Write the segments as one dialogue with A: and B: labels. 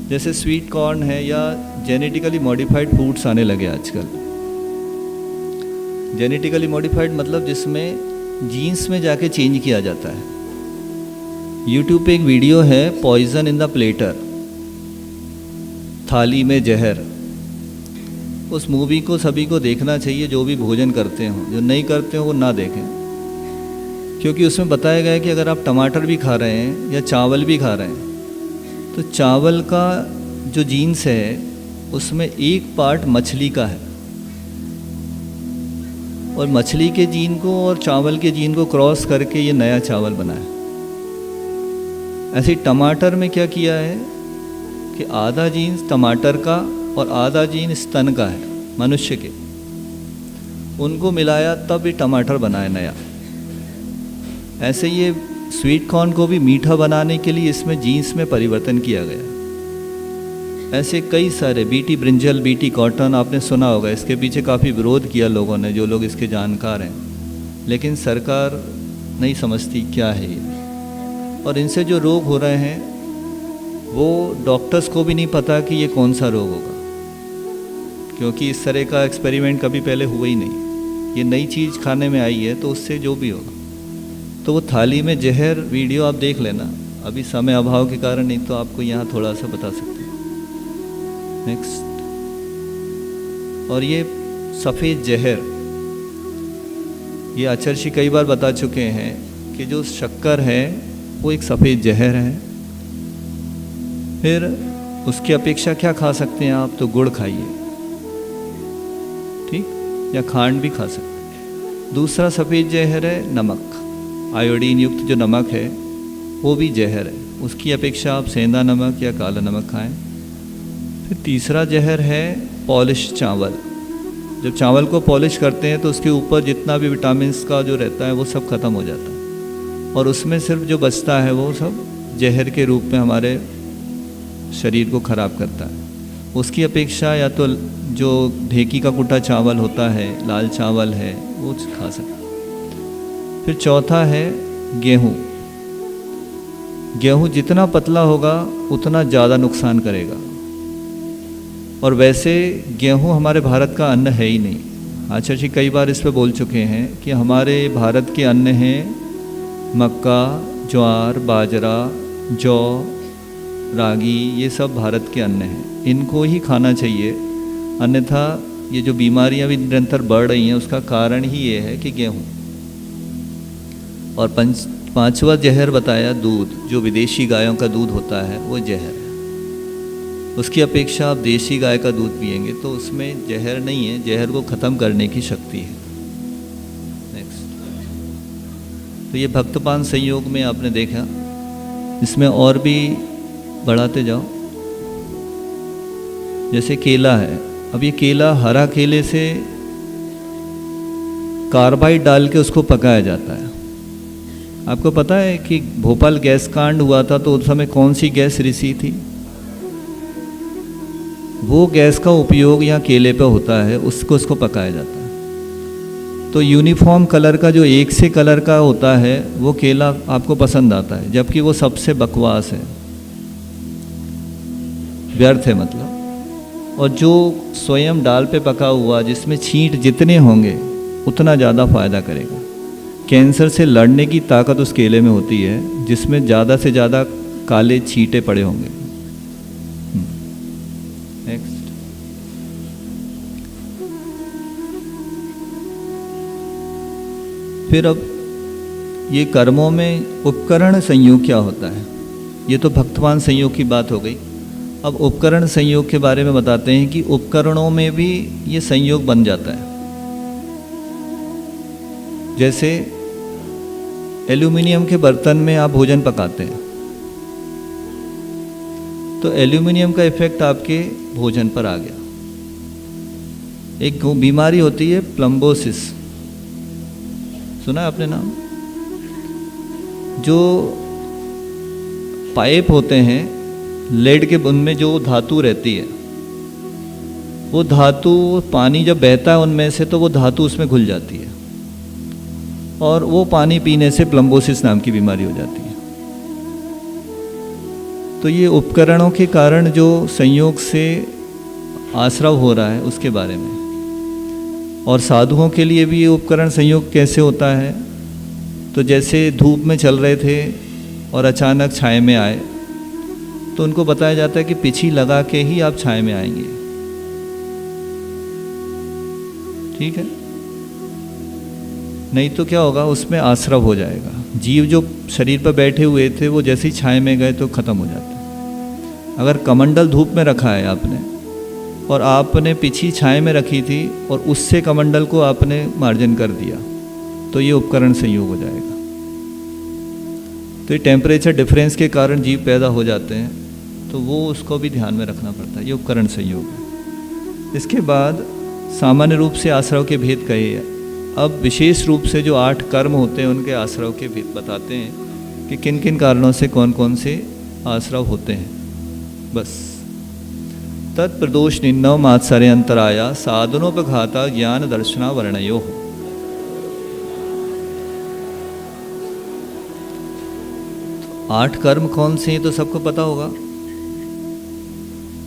A: जैसे sweet corn है या जेनेटिकली मॉडिफाइड फूड्स आने लगे आजकल। जेनेटिकली मॉडिफाइड मतलब जिसमें जीन्स में जाके चेंज किया जाता है। यूट्यूब पे एक वीडियो है पॉइजन इन द प्लेटर, थाली में जहर। उस मूवी को सभी को देखना चाहिए जो भी भोजन करते हों, जो नहीं करते हों वो ना देखें, क्योंकि उसमें बताया गया है कि अगर आप टमाटर भी खा रहे हैं या चावल भी खा रहे हैं तो चावल का जो जीन्स है उसमें एक पार्ट मछली का है, और मछली के जीन को और चावल के जीन को क्रॉस करके ये नया चावल बना है। ऐसे टमाटर में क्या किया है कि आधा जीन्स टमाटर का और आधा जीन स्तन का है मनुष्य के, उनको मिलाया तब ये टमाटर बना है नया। ऐसे ये स्वीट कॉर्न को भी मीठा बनाने के लिए इसमें जीन्स में परिवर्तन किया गया। ऐसे कई सारे बीटी ब्रिंजल, बीटी कॉटन आपने सुना होगा, इसके पीछे काफ़ी विरोध किया लोगों ने, जो लोग इसके जानकार हैं, लेकिन सरकार नहीं समझती क्या है ये। और इनसे जो रोग हो रहे हैं वो डॉक्टर्स को भी नहीं पता कि ये कौन सा रोग होगा, क्योंकि इस तरह का एक्सपेरिमेंट कभी पहले हुआ ही नहीं। ये नई चीज़ खाने में आई है तो उससे जो भी होगा। तो वो थाली में जहर वीडियो आप देख लेना, अभी समय अभाव के कारण नहीं तो आपको यहाँ थोड़ा सा बता सकते हैं। नेक्स्ट, और ये सफ़ेद जहर, ये आचर्षी कई बार बता चुके हैं कि जो शक्कर है वो एक सफ़ेद जहर है। फिर उसकी अपेक्षा क्या खा सकते हैं आप, तो गुड़ खाइए, ठीक, या खांड भी खा सकते हैं। दूसरा सफ़ेद जहर है नमक, आयोडीन युक्त जो नमक है वो भी जहर है, उसकी अपेक्षा आप सेंधा नमक या काला नमक खाएं। फिर तीसरा जहर है पॉलिश चावल। जब चावल को पॉलिश करते हैं तो उसके ऊपर जितना भी विटामिन्स का जो रहता है वो सब ख़त्म हो जाता है, और उसमें सिर्फ जो बचता है वो सब जहर के रूप में हमारे शरीर को ख़राब करता है। उसकी अपेक्षा या तो जो ढेकी का कुटा चावल होता है, लाल चावल है, वो खा सकते। फिर चौथा है गेहूँ। गेहूँ जितना पतला होगा उतना ज़्यादा नुकसान करेगा, और वैसे गेहूँ हमारे भारत का अन्न है ही नहीं। आचार्य जी कई बार इस पर बोल चुके हैं कि हमारे भारत के अन्न हैं मक्का, ज्वार, बाजरा, जौ, रागी, ये सब भारत के अन्न हैं, इनको ही खाना चाहिए। अन्यथा ये जो बीमारियां भी निरंतर बढ़ रही हैं उसका कारण ही ये है कि गेहूँ। और पांचवा जहर बताया दूध, जो विदेशी गायों का दूध होता है वो जहर है। उसकी अपेक्षा आप देशी गाय का दूध पिएंगे तो उसमें जहर नहीं है, जहर को ख़त्म करने की शक्ति है। नेक्स्ट, तो ये भक्तपान संयोग में आपने देखा, इसमें और भी बढ़ाते जाओ। जैसे केला है, अब ये केला हरा केले से कार्बाइड डाल के उसको पकाया जाता है। आपको पता है कि भोपाल गैस कांड हुआ था तो उस समय कौन सी गैस रिसी थी? वो गैस का उपयोग यहाँ केले पे होता है, उसको पकाया जाता है। तो यूनिफॉर्म कलर का जो एक से कलर का होता है वो केला आपको पसंद आता है, जबकि वो सबसे बकवास है, व्यर्थ है मतलब। और जो स्वयं डाल पे पका हुआ जिसमें छींट जितने होंगे उतना ज़्यादा फायदा करेगा। कैंसर से लड़ने की ताकत उस केले में होती है जिसमें ज़्यादा से ज़्यादा काले छींटे पड़े होंगे। नेक्स्ट, फिर अब ये कर्मों में उपकरण संयोग क्या होता है? ये तो भक्तवान संयोग की बात हो गई। अब उपकरण संयोग के बारे में बताते हैं कि उपकरणों में भी ये संयोग बन जाता है। जैसे एल्यूमिनियम के बर्तन में आप भोजन पकाते हैं तो एल्यूमिनियम का इफेक्ट आपके भोजन पर आ गया। एक बीमारी होती है प्लम्बोसिस, सुना है आपने नाम? जो पाइप होते हैं लेड के, उनमें जो धातु रहती है, वो धातु पानी जब बहता है उनमें से तो वो धातु उसमें घुल जाती है, और वो पानी पीने से प्लम्बोसिस नाम की बीमारी हो जाती है। तो ये उपकरणों के कारण जो संयोग से आश्रव हो रहा है उसके बारे में, और साधुओं के लिए भी ये उपकरण संयोग कैसे होता है। तो जैसे धूप में चल रहे थे और अचानक छाए में आए, तो उनको बताया जाता है कि पीछी लगा के ही आप छाए में आएंगे, ठीक है, नहीं तो क्या होगा, उसमें आश्रव हो जाएगा। जीव जो शरीर पर बैठे हुए थे वो जैसे ही छाए में गए तो ख़त्म हो जाते हैं। अगर कमंडल धूप में रखा है आपने और आपने पीछी छाए में रखी थी और उससे कमंडल को आपने मार्जन कर दिया, तो ये उपकरण संयोग हो जाएगा। तो ये टेम्परेचर डिफरेंस के कारण जीव पैदा हो जाते हैं, तो वो उसको भी ध्यान में रखना पड़ता है, ये उपकरण संयोग है। इसके बाद सामान्य रूप से आश्रव के भेद कहे हैं। अब विशेष रूप से जो 8 कर्म होते हैं उनके आश्रव के भेद बताते हैं कि किन किन कारणों से कौन कौन से आश्रव होते हैं। बस तत्प्रदोष निन्नव मात्सर्य अंतराया साधनोपघाता ज्ञान दर्शना वर्णयो। तो 8 कर्म कौन से हैं तो सबको पता होगा,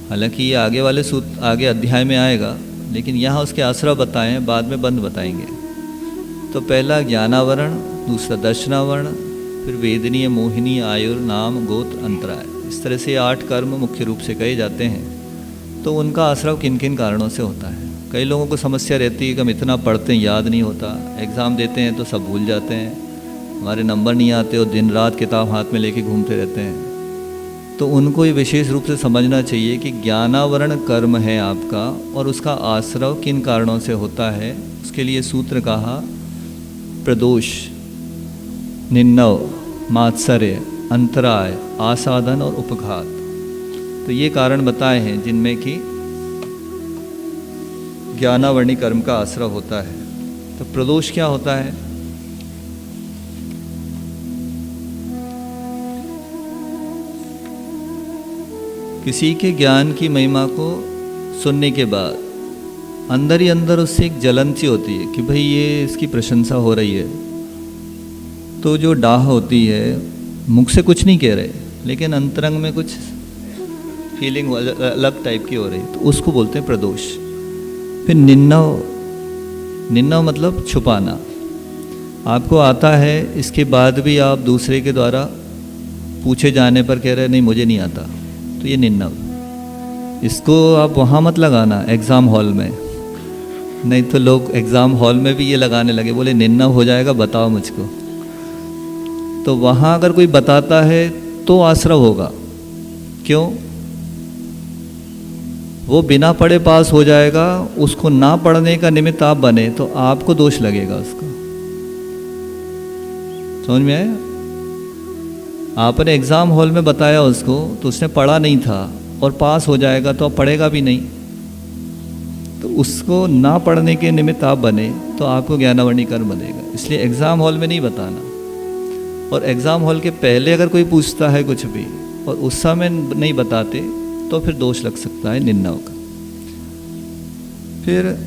A: हालांकि ये आगे वाले सूत्र आगे अध्याय में आएगा, लेकिन यहाँ उसके आश्रव बताए हैं, बाद में बंद बताएंगे। तो पहला ज्ञानावरण, दूसरा दर्शनावरण, फिर वेदनीय, मोहिनी, आयुर, नाम, गोत्र, अंतराय। इस तरह से 8 कर्म मुख्य रूप से कहे जाते हैं। तो उनका आश्रव किन किन कारणों से होता है। कई लोगों को समस्या रहती है कि हम इतना पढ़ते हैं याद नहीं होता, एग्ज़ाम देते हैं तो सब भूल जाते हैं, हमारे नंबर नहीं आते और दिन रात किताब हाथ में लेके घूमते रहते हैं। तो उनको ये विशेष रूप से समझना चाहिए कि ज्ञानावरण कर्म है आपका और उसका आश्रव किन कारणों से होता है। उसके लिए सूत्र कहा प्रदोष, निन्नव, मात्सर्य, अंतराय, आसादन और उपघात। तो ये कारण बताए हैं जिनमें कि ज्ञानावर्णी कर्म का आश्रव होता है। तो प्रदोष क्या होता है? किसी के ज्ञान की महिमा को सुनने के बाद अंदर ही अंदर उससे एक जलन सी होती है कि भाई ये इसकी प्रशंसा हो रही है। तो जो डाह होती है, मुख से कुछ नहीं कह रहे लेकिन अंतरंग में कुछ फीलिंग अलग टाइप की हो रही, तो उसको बोलते हैं प्रदोष। फिर निन्नव, निन्नव मतलब छुपाना। आपको आता है, इसके बाद भी आप दूसरे के द्वारा पूछे जाने पर कह रहे नहीं मुझे नहीं आता, तो ये निन्नव। इसको आप वहाँ मत लगाना एग्ज़ाम हॉल में, नहीं तो लोग एग्ज़ाम हॉल में भी ये लगाने लगे, बोले निन्नव हो जाएगा बताओ मुझको। तो वहाँ अगर कोई बताता है तो आश्रव होगा। क्यों? वो बिना पढ़े पास हो जाएगा, उसको ना पढ़ने का निमित्त आप बने तो आपको दोष लगेगा उसका। समझ में आया? आपने एग्ज़ाम हॉल में बताया उसको तो उसने पढ़ा नहीं था और पास हो जाएगा तो अब पढ़ेगा भी नहीं। तो उसको ना पढ़ने के निमित्त आप बने तो आपको ज्ञानावर्णी कर्म बनेगा। इसलिए एग्ज़ाम हॉल में नहीं बताना। और एग्ज़ाम हॉल के पहले अगर कोई पूछता है कुछ भी और उस समय नहीं बताते तो फिर दोष लग सकता है निन्नव का। फिर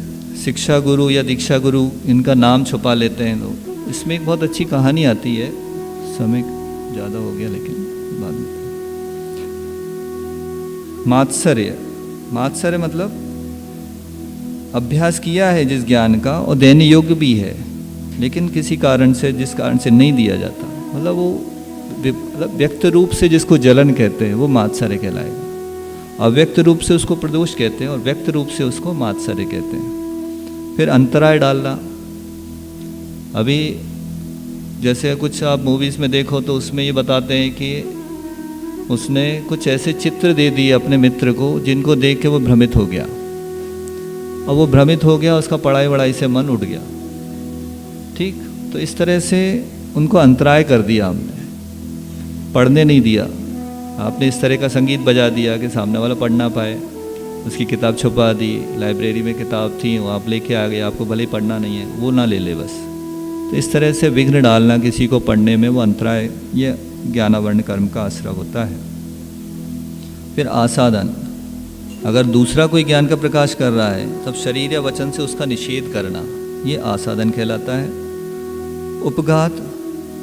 A: शिक्षा गुरु या दीक्षा गुरु, इनका नाम छुपा लेते हैं लोग। इसमें एक बहुत अच्छी कहानी आती है, समय ज़्यादा हो गया लेकिन बाद में। मात्सर्य, मात्सर्य मतलब अभ्यास किया है जिस ज्ञान का और देने योग्य भी है, लेकिन किसी कारण से, जिस कारण से नहीं दिया जाता, मतलब वो व्यक्त रूप से जिसको जलन कहते हैं वो मात्सर्य कहलाएगा। अव्यक्त रूप से उसको प्रदोष कहते हैं और व्यक्त रूप से उसको मात्सर्य कहते हैं। फिर अंतराय डालना। अभी जैसे कुछ आप मूवीज़ में देखो तो उसमें ये बताते हैं कि उसने कुछ ऐसे चित्र दे दिए अपने मित्र को जिनको देख के वो भ्रमित हो गया, और वो भ्रमित हो गया, उसका पढ़ाई वढ़ाई से मन उठ गया। ठीक, तो इस तरह से उनको अंतराय कर दिया हमने, पढ़ने नहीं दिया। आपने इस तरह का संगीत बजा दिया कि सामने वाला पढ़ ना पाए, उसकी किताब छुपा दी, लाइब्रेरी में किताब थी वो आप लेके आ गए, आपको भले ही पढ़ना नहीं है, वो ना ले ले बस। तो इस तरह से विघ्न डालना किसी को पढ़ने में, वो अंतराय, ये ज्ञानावर्ण कर्म का आश्रय होता है। फिर आसादन, अगर दूसरा कोई ज्ञान का प्रकाश कर रहा है तब शरीर या वचन से उसका निषेध करना, ये आसादन कहलाता है। उपघात,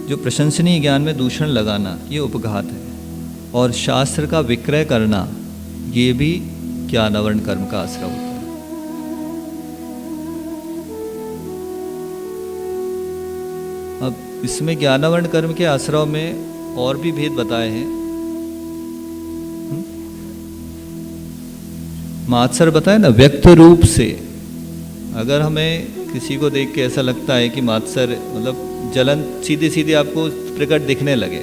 A: जो प्रशंसनीय ज्ञान में दूषण लगाना, ये उपघात है। और शास्त्र का विक्रय करना, ये भी ज्ञानावरण कर्म का आश्रय होता है। अब इसमें ज्ञानावरण कर्म के आश्रय में और भी भेद बताए हैं। मात्सर बताए ना, व्यक्त रूप से अगर हमें किसी को देख के ऐसा लगता है कि मात्सर मतलब जलन सीधे सीधे आपको प्रकट दिखने लगे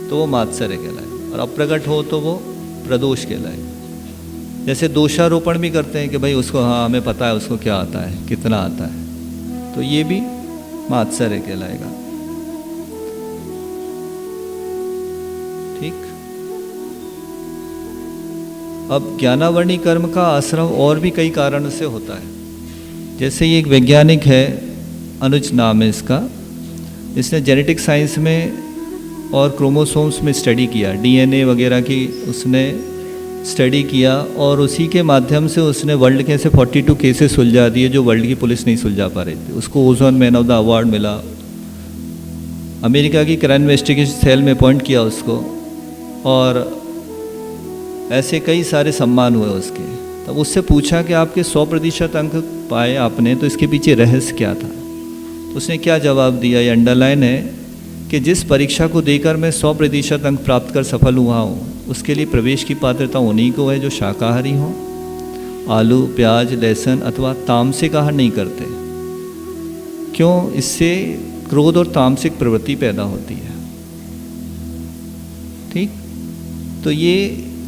A: तो वो मात्सर्य कहलाए, और अप्रकट हो तो वो प्रदोष कहलाए। जैसे दोषारोपण भी करते हैं कि भाई उसको, हाँ हमें पता है उसको क्या आता है, कितना आता है, तो ये भी मात्सर्य कहलाएगा। ठीक। अब ज्ञानावरणी कर्म का आश्रम और भी कई कारणों से होता है। जैसे ये एक वैज्ञानिक है, अनुज नाम है इसका, इसने जेनेटिक साइंस में और क्रोमोसोम्स में स्टडी किया, डीएनए वगैरह की उसने स्टडी किया, और उसी के माध्यम से उसने वर्ल्ड के ऐसे 42 केसेस सुलझा दिए जो वर्ल्ड की पुलिस नहीं सुलझा पा रही थी। उसको ozone man of the award मिला, अमेरिका की क्राइम इन्वेस्टिगेशन सेल में अपॉइंट किया उसको, और ऐसे कई सारे सम्मान हुए उसके। तब उससे पूछा कि आपके 100% अंक पाए आपने, तो इसके पीछे रहस्य क्या था? तो उसने क्या जवाब दिया, ये अंडरलाइन है कि जिस परीक्षा को देकर मैं 100% अंक प्राप्त कर सफल हुआ हूँ, उसके लिए प्रवेश की पात्रता उन्हीं को है जो शाकाहारी हों, आलू प्याज लहसुन अथवा तामसिक आहार नहीं करते। क्यों? इससे क्रोध और तामसिक प्रवृत्ति पैदा होती है। ठीक। तो ये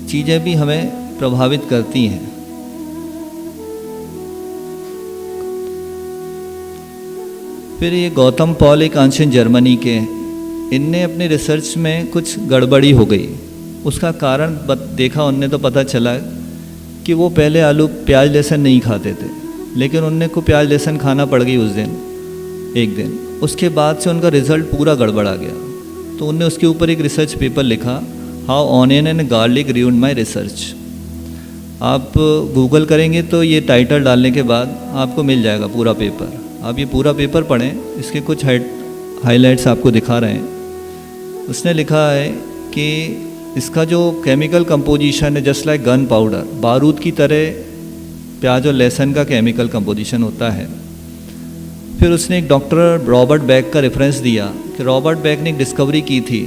A: चीज़ें भी हमें प्रभावित करती हैं। फिर ये गौतम पॉल एक आंशिक जर्मनी के, इनने अपने रिसर्च में कुछ गड़बड़ी हो गई। उसका कारण देखा उनने, तो पता चला कि वो पहले आलू प्याज लहसुन नहीं खाते थे, लेकिन उनने को प्याज लहसुन खाना पड़ गई उस दिन, एक दिन। उसके बाद से उनका रिज़ल्ट पूरा गड़बड़ा गया। तो उनने उसके ऊपर एक रिसर्च पेपर लिखा, how onion and garlic ruined my research. आप गूगल करेंगे तो ये टाइटल डालने के बाद आपको मिल जाएगा पूरा पेपर। आप ये पूरा पेपर पढ़ें, इसके कुछ हाइलाइट्स आपको दिखा रहे हैं। उसने लिखा है कि इसका जो केमिकल कंपोजिशन है, जस्ट लाइक गन पाउडर, बारूद की तरह प्याज और लहसुन का केमिकल कंपोजिशन होता है। फिर उसने एक डॉक्टर रॉबर्ट बैक का रेफरेंस दिया कि रॉबर्ट बैक ने एक डिस्कवरी की थी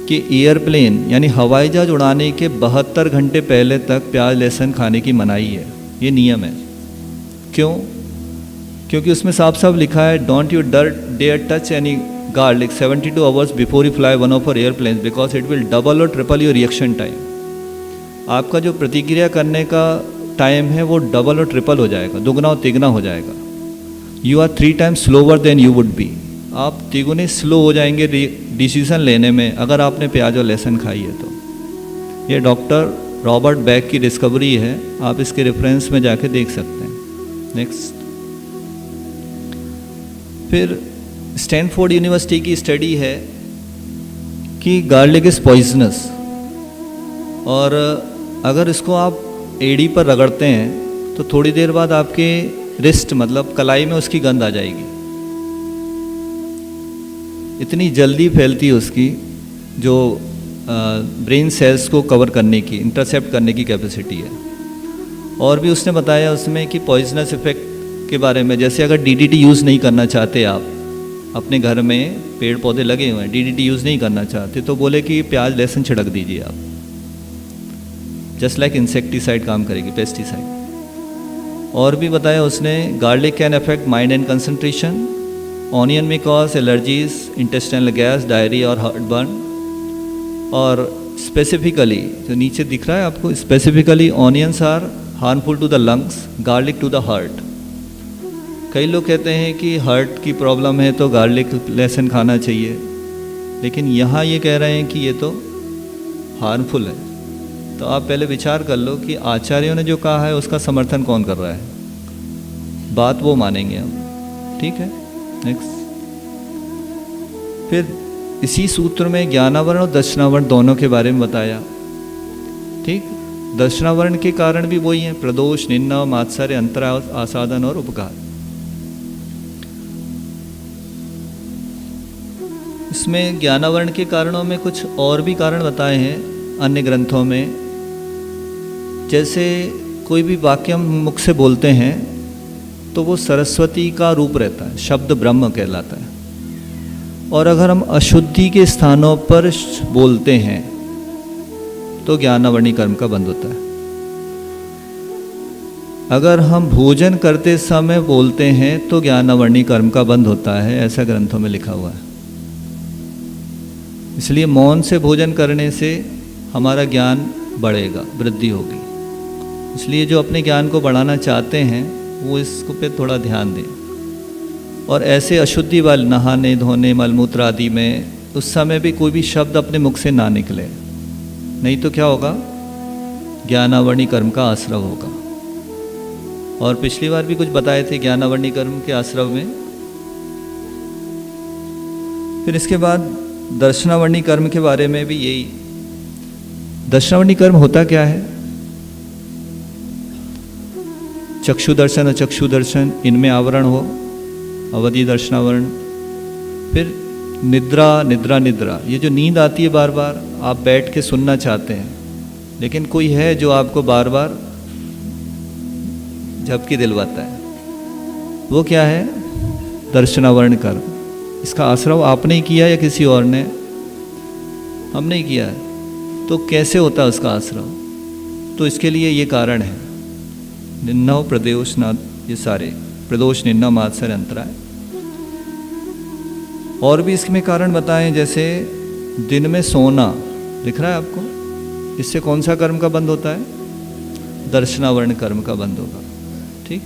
A: कि एयरप्लेन यानी हवाई जहाज उड़ाने के 72 घंटे पहले तक प्याज लहसुन खाने की मनाही है, ये नियम है। क्यों? क्योंकि उसमें साफ साफ लिखा है, don't you dare touch any garlic 72 hours before you fly one of our airplanes because it will double or triple your reaction time। आपका जो प्रतिक्रिया करने का टाइम है वो डबल और ट्रिपल हो जाएगा, दुगना और तिगुना हो जाएगा। You are 3 times slower than you would be. आप तिगुने स्लो हो जाएंगे डिसीजन लेने में अगर आपने प्याज और लहसुन खाई है तो। ये डॉक्टर रॉबर्ट बैक की डिस्कवरी है, आप इसके रेफरेंस में जाके देख सकते हैं। नेक्स्ट। फिर स्टैनफोर्ड यूनिवर्सिटी की स्टडी है कि गार्लिक इज़ पॉइजनस, और अगर इसको आप एड़ी पर रगड़ते हैं तो थोड़ी देर बाद आपके रिस्ट मतलब कलाई में उसकी गंध आ जाएगी। इतनी जल्दी फैलती है उसकी जो ब्रेन सेल्स को कवर करने की, इंटरसेप्ट करने की कैपेसिटी है। और भी उसने बताया उसमें कि पॉइजनस इफेक्ट के बारे में, जैसे अगर डीडीटी यूज़ नहीं करना चाहते आप, अपने घर में पेड़ पौधे लगे हुए हैं, डीडीटी यूज़ नहीं करना चाहते, तो बोले कि प्याज लहसुन छिड़क दीजिए आप, जस्ट लाइक इंसेक्टिसाइड काम करेगी, पेस्टिसाइड। और भी बताया उसने, garlic can affect mind and concentration, onion may cause allergies, intestinal gas, diarrhoea और हार्टबर्न। और स्पेसिफिकली जो नीचे दिख रहा है आपको, specifically onions are harmful to the lungs, garlic to the heart. कई लोग कहते हैं कि हार्ट की प्रॉब्लम है तो गार्लिक लहसुन खाना चाहिए, लेकिन यहाँ ये कह रहे हैं कि ये तो हार्मफुल है। तो आप पहले विचार कर लो कि आचार्यों ने जो कहा है उसका समर्थन कौन कर रहा है, बात वो मानेंगे हम। ठीक है। नेक्स्ट। फिर इसी सूत्र में ज्ञानावरण और दर्शनावरण दोनों के बारे में बताया। ठीक। दर्शनावरण के कारण भी वही हैं, प्रदोष, निंदा, मात्सर्य, अंतराय, आसादन और उपकार। इसमें ज्ञानावरण के कारणों में कुछ और भी कारण बताए हैं। अन्य ग्रंथों में, जैसे कोई भी वाक्य हम मुख से बोलते हैं तो वो सरस्वती का रूप रहता है, शब्द ब्रह्म कहलाता है। और अगर हम अशुद्धि के स्थानों पर बोलते हैं तो ज्ञानावरणी कर्म का बंध होता है। अगर हम भोजन करते समय बोलते हैं तो ज्ञानावरणी कर्म का बंध होता है, ऐसा ग्रंथों में लिखा हुआ है। इसलिए मौन से भोजन करने से हमारा ज्ञान बढ़ेगा, वृद्धि होगी। इसलिए जो अपने ज्ञान को बढ़ाना चाहते हैं वो इसको पे थोड़ा ध्यान दें। और ऐसे अशुद्धि वाले नहाने धोने मलमूत्र आदि में उस समय भी कोई भी शब्द अपने मुख से ना निकले, नहीं तो क्या होगा, ज्ञानावरणी कर्म का आश्रव होगा। और पिछली बार भी कुछ बताए थे ज्ञानावरणी कर्म के आश्रव में। फिर इसके बाद दर्शनावरणी कर्म के बारे में भी यही। दर्शनावरणी कर्म होता क्या है? चक्षु दर्शन और चक्षु दर्शन, इनमें आवरण हो, अवधि दर्शनावरण। फिर निद्रा निद्रा निद्रा, ये जो नींद आती है बार बार, आप बैठ के सुनना चाहते हैं लेकिन कोई है जो आपको बार बार झपकी दिलवाता है, वो क्या है? दर्शनावरण कर्म। इसका आश्रव आपने ही किया या किसी और ने? हमने ही किया है। तो कैसे होता है उसका आश्रव? तो इसके लिए ये कारण है, निन्नव प्रदोष ना, ये सारे प्रदोष निन्ना मात्सर अंतराय। और भी इसमें कारण बताएं, जैसे दिन में सोना, दिख रहा है आपको, इससे कौन सा कर्म का बंध होता है? दर्शनावरण कर्म का बंध होगा। ठीक।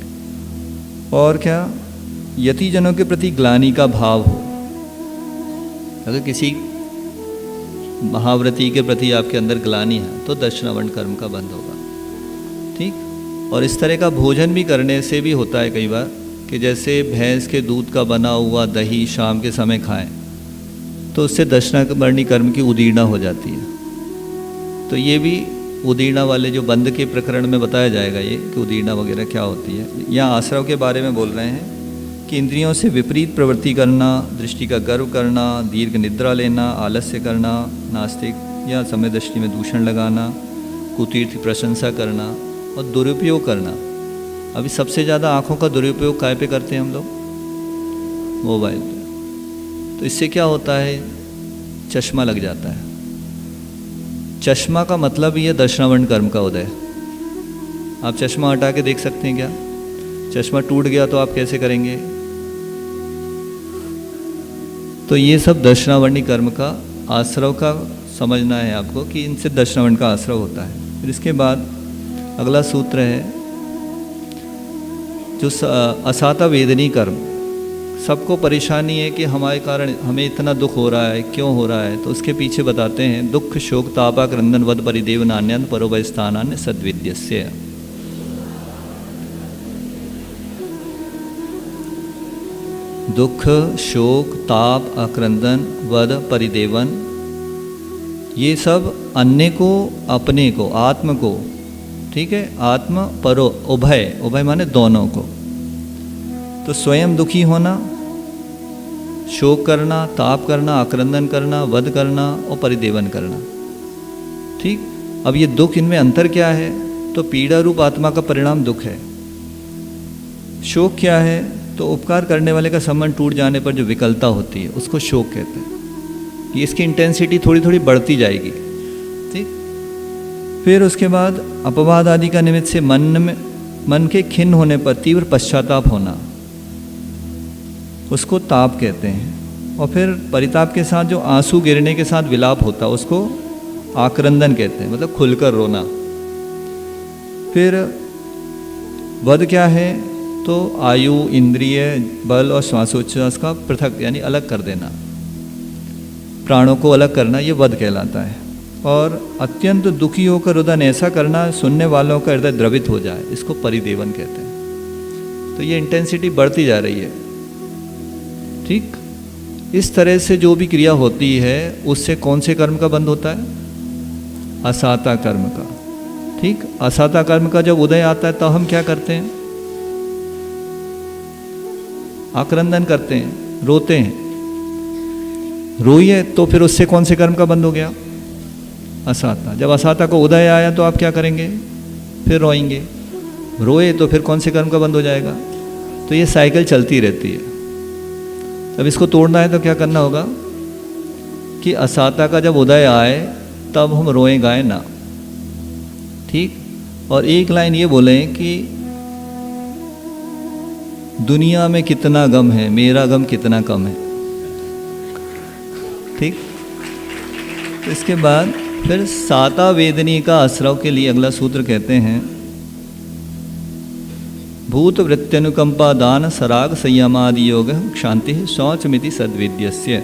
A: और क्या? यतिजनों के प्रति ग्लानि का भाव हो। अगर किसी महाव्रती के प्रति आपके अंदर ग्लानि है तो दर्शनावरण कर्म का बंध होगा। ठीक। और इस तरह का भोजन भी करने से भी होता है कई बार, कि जैसे भैंस के दूध का बना हुआ दही शाम के समय खाएं तो उससे दर्शनावरणी कर्म की उदीर्णा हो जाती है। तो ये भी उदीर्णा वाले जो बंध के प्रकरण में बताया जाएगा ये, कि उदीर्णा वगैरह क्या होती है। यहाँ आश्रव के बारे में बोल रहे हैं कि इंद्रियों से विपरीत प्रवृत्ति करना, दृष्टि का गर्व करना, दीर्घ निद्रा लेना, आलस्य करना, नास्तिक या समय दृष्टि में दूषण लगाना, कुतीर्थ की प्रशंसा करना और दुरुपयोग करना। अभी सबसे ज़्यादा आँखों का दुरुपयोग काय पे करते हैं हम लोग? मोबाइल पे। तो इससे क्या होता है? चश्मा लग जाता है। चश्मा का मतलब ही है दर्शनावरण कर्म का उदय। आप चश्मा हटा के देख सकते हैं क्या? चश्मा टूट गया तो आप कैसे करेंगे? तो ये सब दर्शनावरणी कर्म का आश्रव का समझना है आपको, कि इनसे दर्शनावरण का आश्रव होता है। फिर इसके बाद अगला सूत्र है जो असाता वेदनी कर्म। सबको परेशानी है कि हमारे कारण हमें इतना दुख हो रहा है, क्यों हो रहा है? तो उसके पीछे बताते हैं, दुख शोक तापा क्रंदन वद परिदेव नान्यन परोभय स्थानान्य सद्विद्यस्य। दुख शोक ताप अक्रंदन वद परिदेवन, ये सब अन्य को अपने को आत्म को, ठीक है, आत्म परो उभय, उभय माने दोनों को। तो स्वयं दुखी होना, शोक करना, ताप करना, आक्रंदन करना, वध करना और परिदेवन करना। ठीक। अब ये दुख, इनमें अंतर क्या है? तो पीड़ा रूप आत्मा का परिणाम दुख है। शोक क्या है? तो उपकार करने वाले का संबंध टूट जाने पर जो विकलता होती है उसको शोक कहते हैं, कि इसकी इंटेंसिटी थोड़ी थोड़ी बढ़ती जाएगी। ठीक। फिर उसके बाद अपवाद आदि का निमित्त से मन के खिन्न होने पर तीव्र पश्चाताप होना, उसको ताप कहते हैं। और फिर परिताप के साथ जो आंसू गिरने के साथ विलाप होता है उसको आक्रंदन कहते हैं, मतलब खुलकर रोना। फिर वध क्या है? तो आयु, इंद्रिय, बल और श्वासोच्छ्वास का पृथक यानी अलग कर देना, प्राणों को अलग करना, ये वध कहलाता है। और अत्यंत दुखी होकर रुदन ऐसा करना सुनने वालों का हृदय द्रवित हो जाए, इसको परिदेवन कहते हैं। तो ये इंटेंसिटी बढ़ती जा रही है। ठीक। इस तरह से जो भी क्रिया होती है उससे कौन से कर्म का बंध होता है? असाता कर्म का। ठीक। असाता कर्म का जब उदय आता है तो हम क्या करते हैं? आक्रंदन करते हैं, रोते हैं। रोइए तो फिर उससे कौन से कर्म का बंध हो गया? असाता। जब असाता को उदय आया तो आप क्या करेंगे? फिर रोएंगे। रोए तो फिर कौन से कर्म का बंद हो जाएगा? तो ये साइकिल चलती रहती है। अब इसको तोड़ना है तो क्या करना होगा कि असाता का जब उदय आए तब हम रोएं गाएं ना, ठीक। और एक लाइन ये बोलें कि दुनिया में कितना गम है, मेरा गम कितना कम है, ठीक। तो इसके बाद फिर साता वेदनी का आश्रव के लिए अगला सूत्र कहते हैं, भूत वृत्त्यनुकंपा दान सराग संयमादि योग शांति शौचमिति सद्विद्यस्य।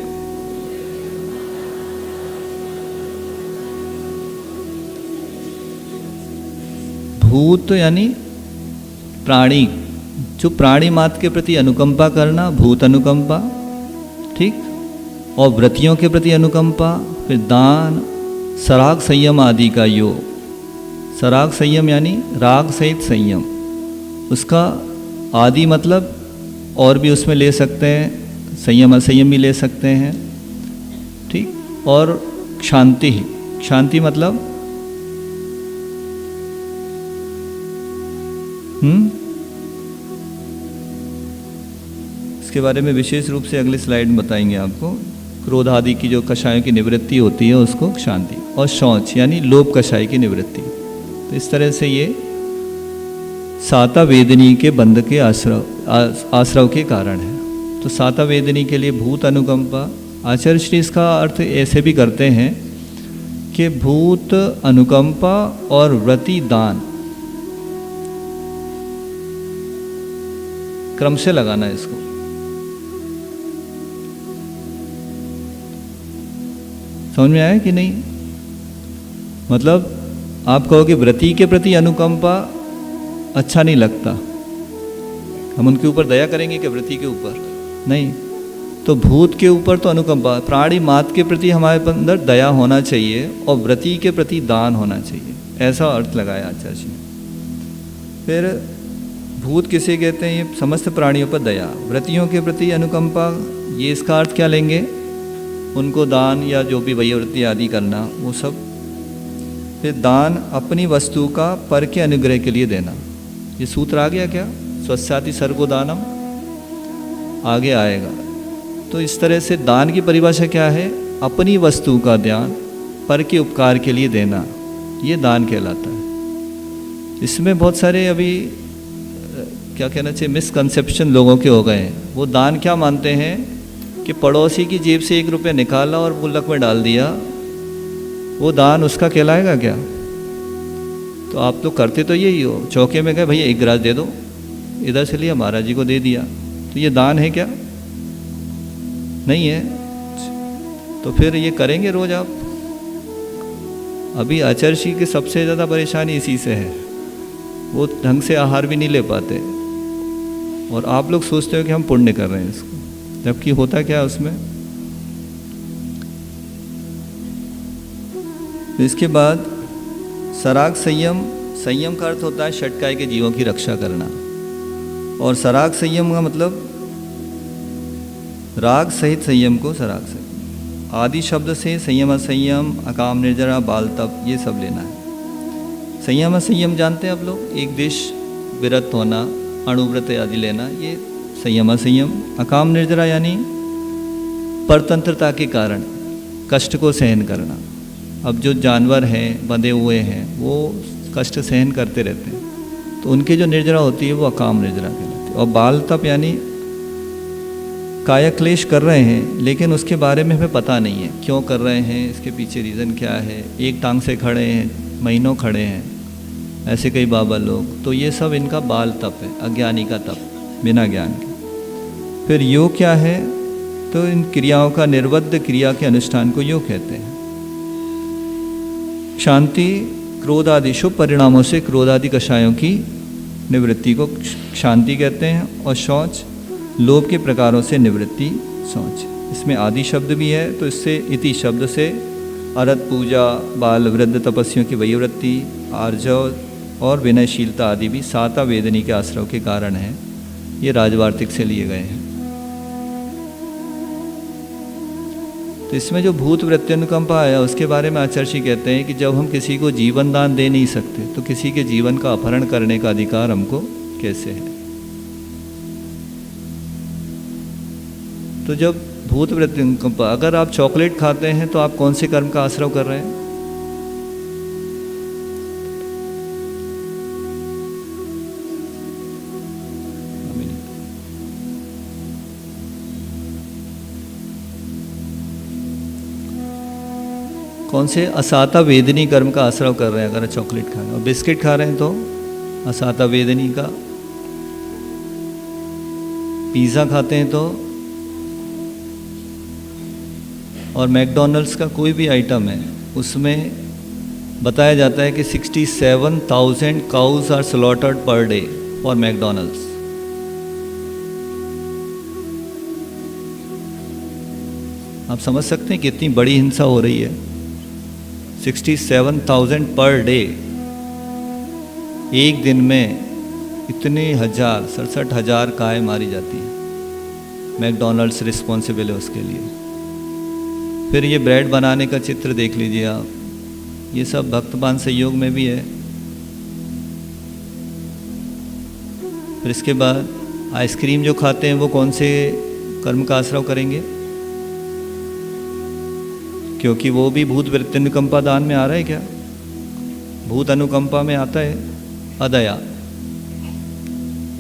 A: भूत यानी प्राणी, जो प्राणी मात्र के प्रति अनुकंपा करना, भूत अनुकंपा, ठीक। और व्रतियों के प्रति अनुकंपा, फिर दान, सराग संयम आदि का योग। सराग संयम यानी राग सहित संयम, उसका आदि मतलब और भी उसमें ले सकते हैं, संयम असंयम भी ले सकते हैं, ठीक। और शांति, शांति मतलब इसके बारे में विशेष रूप से अगले स्लाइड में बताएंगे आपको। क्रोध आदि की जो कषायों की निवृत्ति होती है उसको शांति, और शौच यानी लोभ कषाय की निवृत्ति। तो इस तरह से ये साता वेदनी के बंध के आश्रव के कारण है। तो साता वेदनी के लिए भूत अनुकंपा, आचार्य श्री इसका अर्थ ऐसे भी करते हैं कि भूत अनुकंपा और व्रति दान क्रम से लगाना है इसको। समझ में आया कि नहीं? मतलब आप कहोगे व्रति के प्रति अनुकंपा अच्छा नहीं लगता, हम उनके ऊपर दया करेंगे कि व्रति के ऊपर नहीं, तो भूत के ऊपर तो अनुकंपा, प्राणी मात्र के प्रति हमारे अंदर दया होना चाहिए और व्रति के प्रति दान होना चाहिए, ऐसा अर्थ लगाया आचार्य जी ने। फिर भूत किसे कहते हैं? ये समस्त प्राणियों पर दया। व्रतियों के प्रति अनुकंपा, ये इसका अर्थ क्या लेंगे? उनको दान या जो भी वयोवृत्ति आदि करना, वो सब। फिर दान अपनी वस्तु का पर के अनुग्रह के लिए देना, ये सूत्र आ गया क्या? स्वस्याति सर्गो दानम आगे आएगा। तो इस तरह से दान की परिभाषा क्या है? अपनी वस्तु का ध्यान पर के उपकार के लिए देना, ये दान कहलाता है। इसमें बहुत सारे अभी क्या कहना चाहिए मिसकंसेप्शन लोगों के हो गए हैं। वो दान क्या मानते हैं कि पड़ोसी की जेब से 1 रुपया निकाला और गुल्लक में डाल दिया, वो दान उसका कहलाएगा क्या? तो आप तो करते तो यही हो, चौके में गए भैया 1 गिलास दे दो, इधर से लिया महाराज जी को दे दिया, तो ये दान है क्या? नहीं है। तो फिर ये करेंगे रोज आप? अभी आचार्य जी की सबसे ज़्यादा परेशानी इसी से है, वो ढंग से आहार भी नहीं ले पाते और आप लोग सोचते हो कि हम पुण्य कर रहे हैं इसको, जबकि होता क्या है उसमें। इसके बाद सराग संयम, संयम का अर्थ होता है षटकाय के जीवों की रक्षा करना, और सराग संयम का मतलब राग सहित संयम को सराग संयम। आदि शब्द से संयम असंयम, अकाम निर्जरा, बाल तप, ये सब लेना है। संयम असंयम जानते हैं आप लोग? एक देश विरत होना, अणुव्रत आदि लेना, ये संयम असंयम। अकाम निर्जरा यानी परतंत्रता के कारण कष्ट को सहन करना। अब जो जानवर हैं, बंधे हुए हैं, वो कष्ट सहन करते रहते हैं, तो उनकी जो निर्जरा होती है वो अकाम निर्जरा कहलाती है। और बाल तप यानी कायाक्लेश कर रहे हैं लेकिन उसके बारे में हमें पता नहीं है क्यों कर रहे हैं, इसके पीछे रीज़न क्या है, एक टांग से खड़े हैं, महीनों खड़े हैं, ऐसे कई बाबा लोग, तो ये सब इनका बाल तप है, अज्ञानी का तप, बिना ज्ञान के। फिर योग क्या है? तो इन क्रियाओं का निर्बद्ध क्रिया के अनुष्ठान को योग कहते हैं। शांति क्रोध आदि शुभ परिणामों से क्रोध आदि कषायों की निवृत्ति को शांति कहते हैं, और शौच लोभ के प्रकारों से निवृत्ति शौच। इसमें आदि शब्द भी है, तो इससे इति शब्द से अरत पूजा, बाल वृद्ध तपस्वियों की वयोवृत्ति, आर्जव और विनयशीलता आदि भी साता वेदनी के आश्रव के कारण है। ये राजवार्तिक से लिए गए हैं। तो इसमें जो भूत प्रत्यनुकंपा आया उसके बारे में आचार्य कहते हैं कि जब हम किसी को जीवन दान दे नहीं सकते तो किसी के जीवन का अपहरण करने का अधिकार हमको कैसे है। तो जब भूत प्रत्यनुकंपा, अगर आप चॉकलेट खाते हैं तो आप कौन से कर्म का आश्रय कर रहे हैं? कौन से असाता वेदनी कर्म का आश्रय कर रहे हैं? अगर चॉकलेट खा रहे हैं और बिस्किट खा रहे हैं तो असाता वेदनी का, पिज़्ज़ा खाते हैं तो, और मैकडॉनल्ड्स का कोई भी आइटम है उसमें बताया जाता है कि 67,000 cows are slaughtered per day for McDonald's. आप समझ सकते हैं कितनी बड़ी हिंसा हो रही है। 67,000 पर डे, एक दिन में इतने 67,000 गाय मारी जाती है। मैकडॉनल्ड्स रिस्पॉन्सिबल है उसके लिए। फिर ये ब्रेड बनाने का चित्र देख लीजिए आप, ये सब भक्तवान सहयोग में भी है। फिर इसके बाद आइसक्रीम जो खाते हैं वो कौन से कर्म का आश्रय करेंगे? क्योंकि वो भी भूत प्रत्यनुकंपा दान में आ रहा है क्या? भूत अनुकंपा में आता है अदया।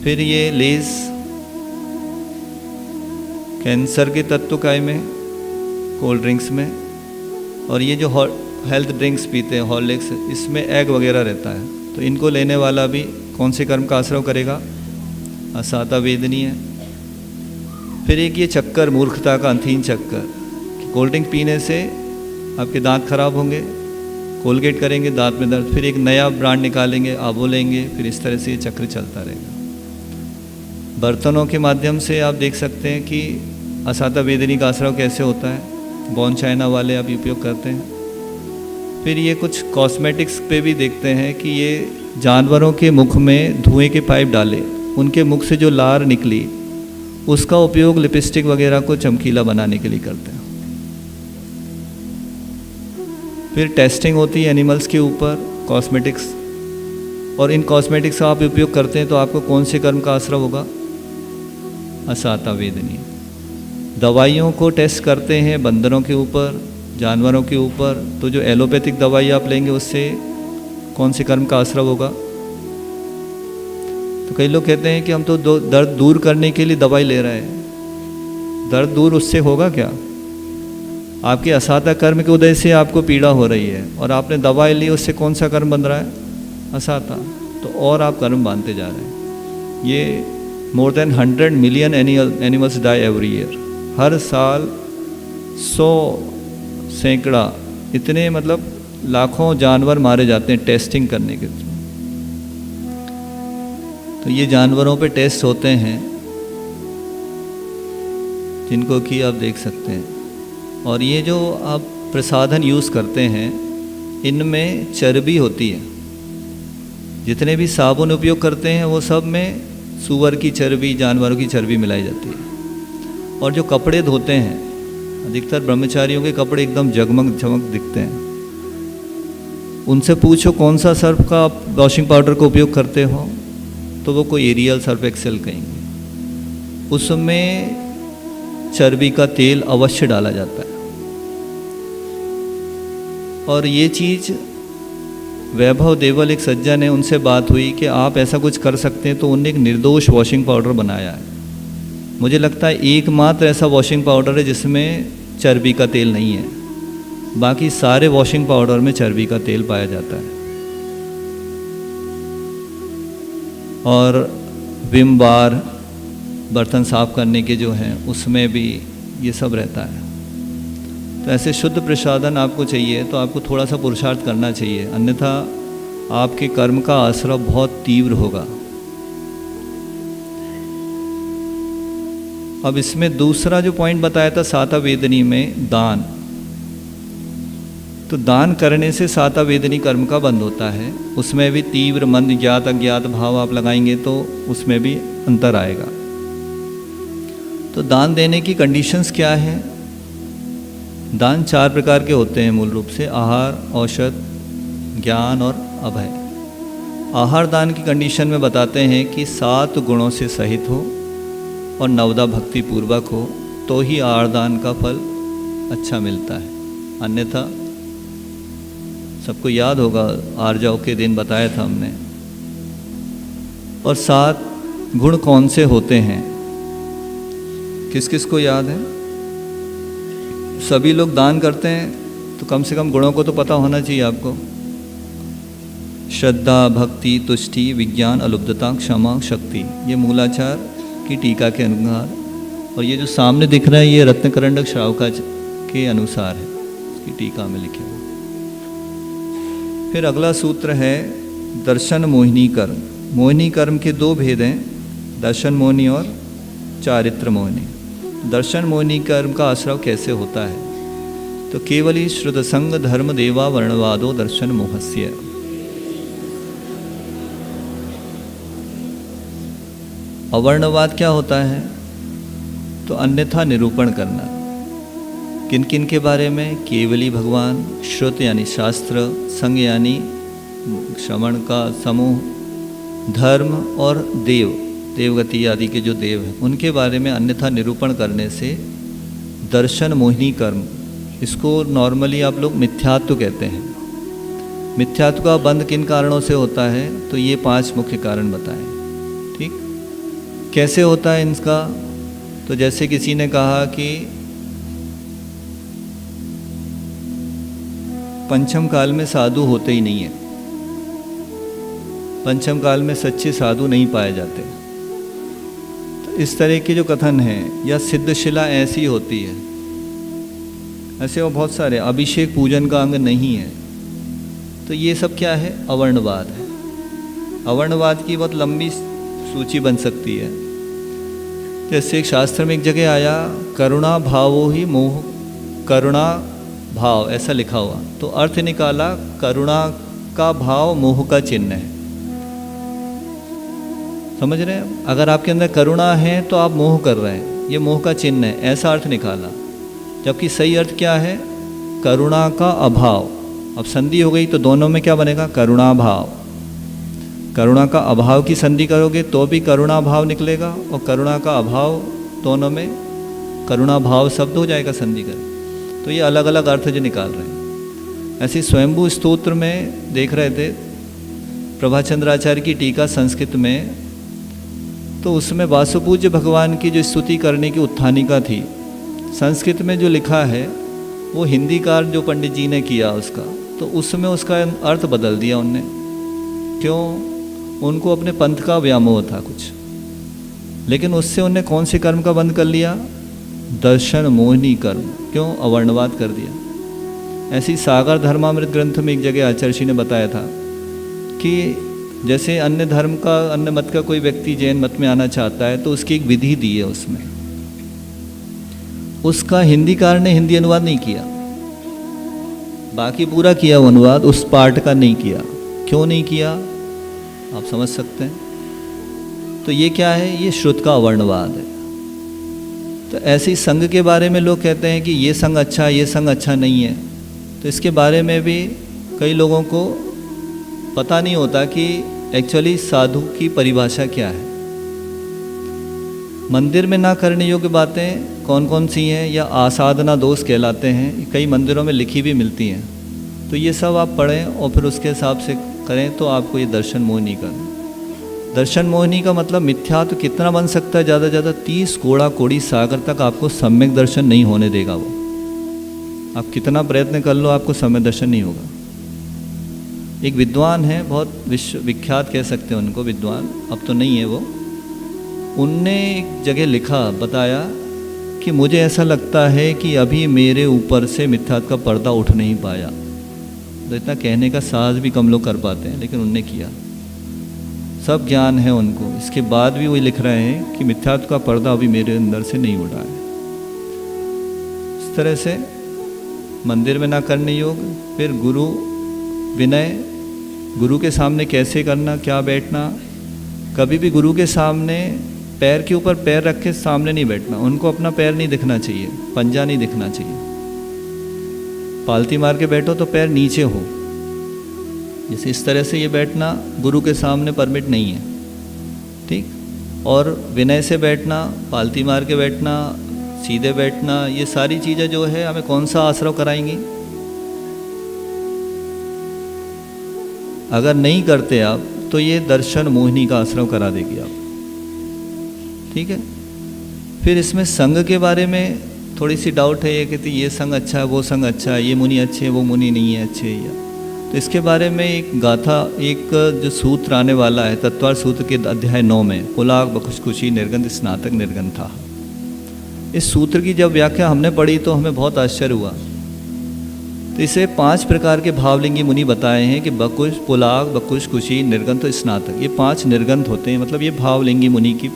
A: फिर ये लेस कैंसर के तत्व काय में, कोल्ड ड्रिंक्स में, और ये जो हेल्थ ड्रिंक्स पीते हैं हॉर्लिक्स, इसमें एग वगैरह रहता है, तो इनको लेने वाला भी कौन से कर्म का आश्रय करेगा? असाता वेदनी है। फिर एक ये चक्कर, मूर्खता का अंधीन चक्कर, कोल्ड ड्रिंक पीने से आपके दांत खराब होंगे, कोलगेट करेंगे, दांत में दर्द, फिर एक नया ब्रांड निकालेंगे, आप वो लेंगे, फिर इस तरह से ये चक्र चलता रहेगा। बर्तनों के माध्यम से आप देख सकते हैं कि असाता वेदनी का आश्रय कैसे होता है। बॉन चाइना वाले आप उपयोग करते हैं। फिर ये कुछ कॉस्मेटिक्स पे भी देखते हैं कि ये जानवरों के मुख में धुएं के पाइप डाले, उनके मुख से जो लार निकली उसका उपयोग लिपस्टिक वगैरह को चमकीला बनाने के लिए करते हैं। फिर टेस्टिंग होती है एनिमल्स के ऊपर कॉस्मेटिक्स, और इन कॉस्मेटिक्स का आप उपयोग करते हैं तो आपको कौन से कर्म का आश्रय होगा? असाता वेदनी। दवाइयों को टेस्ट करते हैं बंदरों के ऊपर, जानवरों के ऊपर, तो जो एलोपैथिक दवाई आप लेंगे उससे कौन से कर्म का आश्रय होगा? तो कई लोग कहते हैं कि हम तो दर्द दूर करने के लिए दवाई ले रहे हैं। दर्द दूर उससे होगा क्या? आपके असाता कर्म के उदय से आपको पीड़ा हो रही है और आपने दवाई ली, उससे कौन सा कर्म बन रहा है? असाता। तो और आप कर्म बांधते जा रहे हैं। ये more than 100 million animals die every year. हर साल 100 सैकड़ा इतने मतलब लाखों जानवर मारे जाते हैं टेस्टिंग करने के। तो ये जानवरों पे टेस्ट होते हैं जिनको कि आप देख सकते हैं। और ये जो आप प्रसाधन यूज़ करते हैं इनमें चर्बी होती है। जितने भी साबुन उपयोग करते हैं वो सब में सूअर की चर्बी, जानवरों की चर्बी मिलाई जाती है। और जो कपड़े धोते हैं, अधिकतर ब्रह्मचारियों के कपड़े एकदम जगमग झमक दिखते हैं। उनसे पूछो कौन सा सर्फ का आप वॉशिंग पाउडर का उपयोग करते हो, तो वो कोई एरियल सर्फ एक्सेल कहेंगे। उसमें चर्बी का तेल अवश्य डाला जाता है। और ये चीज़ वैभव देवल एक सज्जन है, उनसे बात हुई कि आप ऐसा कुछ कर सकते हैं, तो उनने एक निर्दोष वॉशिंग पाउडर बनाया है। मुझे लगता है एकमात्र ऐसा वॉशिंग पाउडर है जिसमें चर्बी का तेल नहीं है। बाकी सारे वॉशिंग पाउडर में चर्बी का तेल पाया जाता है। और विम बार बर्तन साफ करने के जो हैं उसमें भी ये सब रहता है। तो ऐसे शुद्ध प्रसाधन आपको चाहिए तो आपको थोड़ा सा पुरुषार्थ करना चाहिए, अन्यथा आपके कर्म का असर बहुत तीव्र होगा। अब इसमें दूसरा जो पॉइंट बताया था साता वेदनी में दान, तो दान करने से साता वेदनी कर्म का बंद होता है। उसमें भी तीव्र मंद ज्ञात अज्ञात भाव आप लगाएंगे तो उसमें भी अंतर आएगा। तो दान देने की कंडीशंस क्या है? दान 4 प्रकार के होते हैं मूल रूप से, आहार, औषध, ज्ञान और अभय। आहार दान की कंडीशन में बताते हैं कि 7 गुणों से सहित हो और 9 भक्ति पूर्वक हो, तो ही आहार दान का फल अच्छा मिलता है। अन्यथा सबको याद होगा, आर्जव के दिन बताया था हमने। और 7 गुण कौन से होते हैं, किस किस को याद है? सभी लोग दान करते हैं तो कम से कम गुणों को तो पता होना चाहिए आपको। श्रद्धा, भक्ति, तुष्टि, विज्ञान, अलुब्धता, क्षमा, शक्ति, ये मूलाचार की टीका के अनुसार। और ये जो सामने दिख रहा है ये रत्नकरंडक श्रावका के अनुसार है, इसकी टीका में लिखे हुए। फिर अगला सूत्र है दर्शन मोहिनी कर्म। मोहिनी कर्म के 2 भेद हैं, दर्शन मोहिनी और चारित्र मोहिनी। दर्शन मोहिनी कर्म का आश्रव कैसे होता है? तो केवली श्रुत संग धर्म देवा वर्णवादो दर्शन मोहस्य। अवर्णवाद क्या होता है? तो अन्यथा निरूपण करना। किन किन के बारे में? केवली भगवान, श्रुत यानी शास्त्र, संग यानी श्रवण का समूह, धर्म और देव, देवगति आदि के जो देव हैं उनके बारे में अन्यथा निरूपण करने से दर्शन मोहिनी कर्म, इसको नॉर्मली आप लोग मिथ्यात्व कहते हैं। मिथ्यात्व का बंध किन कारणों से होता है? तो ये 5 मुख्य कारण बताएं। ठीक, कैसे होता है इनका? तो जैसे किसी ने कहा कि पंचम काल में साधु होते ही नहीं है, पंचम काल में सच्चे साधु नहीं पाए जाते, तो इस तरह के जो कथन हैं, या सिद्धशिला ऐसी होती है, ऐसे वो बहुत सारे, अभिषेक पूजन का अंग नहीं है, तो ये सब क्या है? अवर्णवाद है। अवर्णवाद की बहुत लंबी सूची बन सकती है। जैसे एक शास्त्र में एक जगह आया, करुणा भावो ही मोह, करुणा भाव ऐसा लिखा हुआ, तो अर्थ निकाला करुणा का भाव मोह का चिन्ह है। समझ रहे हैं? अगर आपके अंदर करुणा है तो आप मोह कर रहे हैं, ये मोह का चिन्ह है, ऐसा अर्थ निकाला। जबकि सही अर्थ क्या है? करुणा का अभाव। अब संधि हो गई तो दोनों में क्या बनेगा? करुणा भाव। करुणा का अभाव की संधि करोगे तो भी करुणा भाव निकलेगा, और करुणा का अभाव दोनों में करुणा भाव शब्द हो जाएगा संधि कर। तो ये अलग अलग अर्थ जो निकाल रहे हैं। ऐसे स्वयंभू स्तोत्र में देख रहे थे प्रभाचंद्राचार्य की टीका संस्कृत में, तो उसमें वासुपूज्य भगवान की जो स्तुति करने की उत्थानिका थी, संस्कृत में जो लिखा है वो हिंदीकार जो पंडित जी ने किया उसका, तो उसमें उसका अर्थ बदल दिया उनने। क्यों? उनको अपने पंथ का व्यामोह था कुछ, लेकिन उससे उन्हें कौन से कर्म का बंद कर लिया? दर्शन मोहिनी कर्म। क्यों? अवर्णवाद कर दिया। ऐसी सागर धर्मामृत ग्रंथ में एक जगह आचार्य जी ने बताया था कि जैसे अन्य धर्म का, अन्य मत का कोई व्यक्ति जैन मत में आना चाहता है तो उसकी एक विधि दी है उसमें। उसका हिंदीकार ने हिंदी अनुवाद नहीं किया, बाकी पूरा किया वो अनुवाद, उस पार्ट का नहीं किया। क्यों नहीं किया? आप समझ सकते हैं। तो ये क्या है? ये श्रुत का अवर्णवाद है। तो ऐसे ही संघ के बारे में लोग कहते हैं कि ये संघ अच्छा, ये संघ अच्छा नहीं है। तो इसके बारे में भी कई लोगों को पता नहीं होता कि एक्चुअली साधु की परिभाषा क्या है। मंदिर में ना करने योग्य बातें कौन कौन सी हैं, या आसाधना दोष कहलाते हैं, कई मंदिरों में लिखी भी मिलती हैं। तो ये सब आप पढ़ें और फिर उसके हिसाब से करें तो आपको ये दर्शन मोहिनी का, दर्शन मोहिनी का मतलब मिथ्या तो कितना बन सकता है? ज़्यादा ज़्यादा 30 कोड़ा कोड़ी सागर तक आपको सम्यक दर्शन नहीं होने देगा वो। आप कितना प्रयत्न कर लो आपको सम्यक दर्शन नहीं होगा। एक विद्वान है, बहुत विश्व विख्यात कह सकते हैं उनको, विद्वान अब तो नहीं है वो, उनने एक जगह लिखा, बताया कि मुझे ऐसा लगता है कि अभी मेरे ऊपर से मिथ्यात्व का पर्दा उठ नहीं पाया। तो इतना कहने का साहस भी कम लोग कर पाते हैं, लेकिन उनने किया। सब ज्ञान है उनको, इसके बाद भी वही लिख रहे हैं कि मिथ्यात्व का पर्दा अभी मेरे अंदर से नहीं उड़ा है। इस तरह से मंदिर में ना करने योग, फिर गुरु विनय, गुरु के सामने कैसे करना, क्या बैठना। कभी भी गुरु के सामने पैर के ऊपर पैर रख के सामने नहीं बैठना, उनको अपना पैर नहीं दिखना चाहिए, पंजा नहीं दिखना चाहिए। पालती मार के बैठो तो पैर नीचे हो, जैसे इस तरह से ये बैठना गुरु के सामने परमिट नहीं है, ठीक। और विनय से बैठना, पालती मार के बैठना, सीधे बैठना, ये सारी चीज़ें जो है हमें कौन सा आश्रव कराएंगी? अगर नहीं करते आप तो ये दर्शन मोहिनी का आश्रव करा देगी आप, ठीक है। फिर इसमें संघ के बारे में थोड़ी सी डाउट है, ये कहती ये संघ अच्छा है, वो संघ अच्छा है, ये मुनि अच्छे हैं, वो मुनि नहीं है अच्छे या। तो इसके बारे में एक गाथा, एक जो सूत्र आने वाला है तत्वार सूत्र के अध्याय 9 में, पुलाक बखुशकुशी निर्गंध स्नातक निर्गंथा। इस सूत्र की जब व्याख्या हमने पढ़ी तो हमें बहुत आश्चर्य हुआ। तो इसे 5 प्रकार के भावलिंगी मुनि बताए हैं कि बकुश, पुलाक, बकुश, कुशी, निर्गंथ, स्नातक, ये 5 निर्गंथ होते हैं। मतलब ये भावलिंगी मुनि की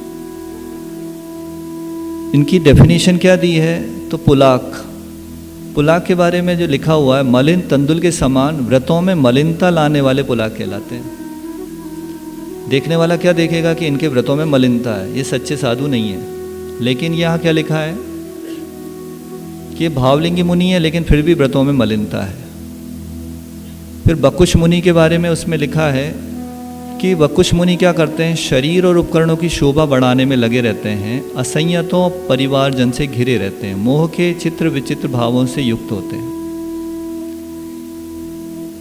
A: इनकी डेफिनेशन क्या दी है? तो पुलाक, पुलाक के बारे में जो लिखा हुआ है, मलिन तंदुल के समान व्रतों में मलिनता लाने वाले पुलाक कहलाते हैं। देखने वाला क्या देखेगा कि इनके व्रतों में मलिनता है, ये सच्चे साधु नहीं है। लेकिन यहाँ क्या लिखा है कि ये भावलिंगी मुनि है लेकिन फिर भी व्रतों में मलिनता है। फिर बकुश मुनि के बारे में उसमें लिखा है कि बकुश मुनि क्या करते हैं? शरीर और उपकरणों की शोभा बढ़ाने में लगे रहते हैं, असंयतों परिवारजन से घिरे रहते हैं, मोह के चित्र विचित्र भावों से युक्त होते हैं।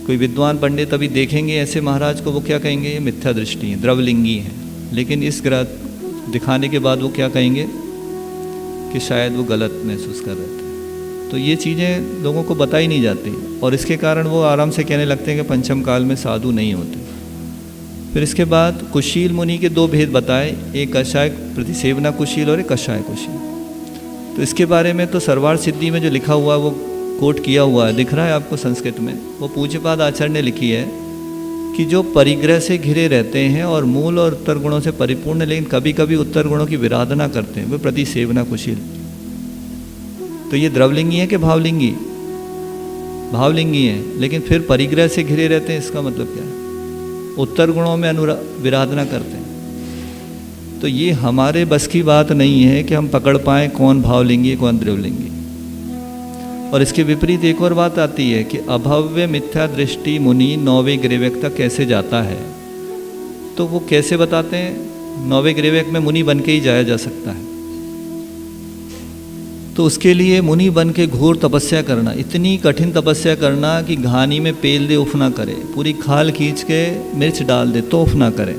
A: कोई विद्वान पंडित अभी देखेंगे ऐसे महाराज को, वो क्या कहेंगे? ये मिथ्या दृष्टि है, द्रवलिंगी है। लेकिन इस ग्रह दिखाने के बाद वो क्या कहेंगे कि शायद वो गलत महसूस कर रहे थे। तो ये चीज़ें लोगों को बताई नहीं जाती और इसके कारण वो आराम से कहने लगते हैं कि पंचम काल में साधु नहीं होते। फिर इसके बाद कुशील मुनि के 2 भेद बताए, एक कषाय प्रतिसेवना कुशील और एक कषाय कुशील। तो इसके बारे में तो सर्वार्थ सिद्धि में जो लिखा हुआ है वो कोट किया हुआ है, दिख रहा है आपको संस्कृत में। वो पूज्यपाद आचार्य ने लिखी है कि जो परिग्रह से घिरे रहते हैं और मूल और उत्तर गुणों से परिपूर्ण लेकिन कभी कभी उत्तर गुणों की विराधना करते हैं, वो प्रतिसेवना कुशील। तो ये द्रवलिंगी है कि भावलिंगी? भावलिंगी है, लेकिन फिर परिग्रह से घिरे रहते हैं, इसका मतलब क्या है? उत्तर गुणों में विराधना करते हैं। तो ये हमारे बस की बात नहीं है कि हम पकड़ पाएँ कौन भावलिंगी कौन द्रवलिंगी। और इसके विपरीत एक और बात आती है कि अभव्य मिथ्या दृष्टि मुनि 9वें ग्रेवेक तक कैसे जाता है। तो वो कैसे बताते हैं? 9वें ग्रेवेक में मुनि बन के ही जाया जा सकता है। तो उसके लिए मुनि बन के घोर तपस्या करना, इतनी कठिन तपस्या करना कि घानी में पेल दे उफ ना करे, पूरी खाल खींच के मिर्च डाल दे तो उफ ना करे,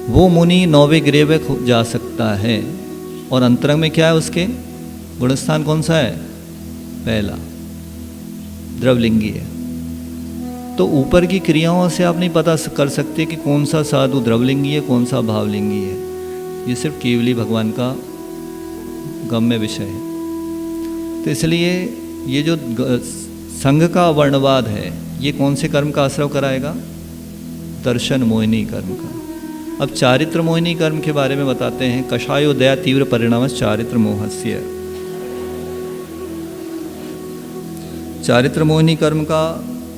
A: वो मुनि 9वें ग्रेवेक जा सकता है। और अंतरंग में क्या है उसके? गुणस्थान कौन सा है? पहला, द्रवलिंगी है। तो ऊपर की क्रियाओं से आप नहीं पता कर सकते कि कौन सा साधु द्रवलिंगी है कौन सा भावलिंगी है। ये सिर्फ केवली भगवान का गम्य विषय है। तो इसलिए ये जो संघ का वर्णवाद है, ये कौन से कर्म का आश्रव कराएगा? दर्शन मोहिनी कर्म का। अब चारित्र मोहिनी कर्म के बारे में बताते हैं। कषायोदया तीव्र परिणाम चारित्र मोहस्य। चारित्र मोहिनी कर्म का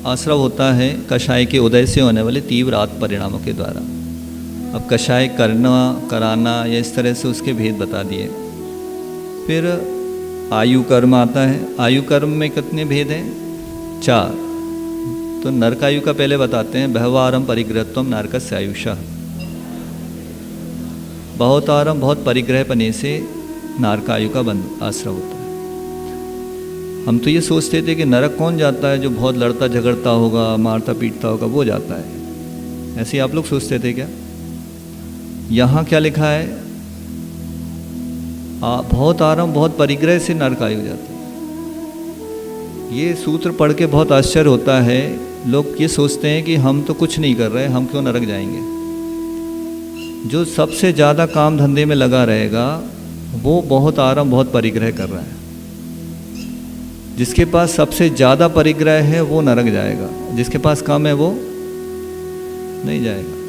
A: आश्रव होता है कषाय के उदय से होने वाले तीव्र आत्म परिणामों के द्वारा। अब कषाय करना कराना या इस तरह से उसके भेद बता दिए। फिर आयु कर्म आता है। आयु कर्म में कितने भेद हैं? 4। तो नरकायु का पहले बताते हैं। बहवारम परिग्रहत्वम नरकस्य आयुषः। बहुत आरम बहुत परिग्रह पने से नरकायु का बंद आश्रय होता है। हम तो ये सोचते थे कि नरक कौन जाता है? जो बहुत लड़ता झगड़ता होगा, मारता पीटता होगा, वो जाता है। ऐसे आप लोग सोचते थे क्या? यहाँ क्या लिखा है? बहुत आराम बहुत परिग्रह से नरकायु हो जाता है। ये सूत्र पढ़ के बहुत आश्चर्य होता है। लोग ये सोचते हैं कि हम तो कुछ नहीं कर रहे, हम क्यों नरक जाएंगे। जो सबसे ज़्यादा काम धंधे में लगा रहेगा वो बहुत आराम बहुत परिग्रह कर रहा है। जिसके पास सबसे ज़्यादा परिग्रह है वो नरक जाएगा, जिसके पास कम है वो नहीं जाएगा।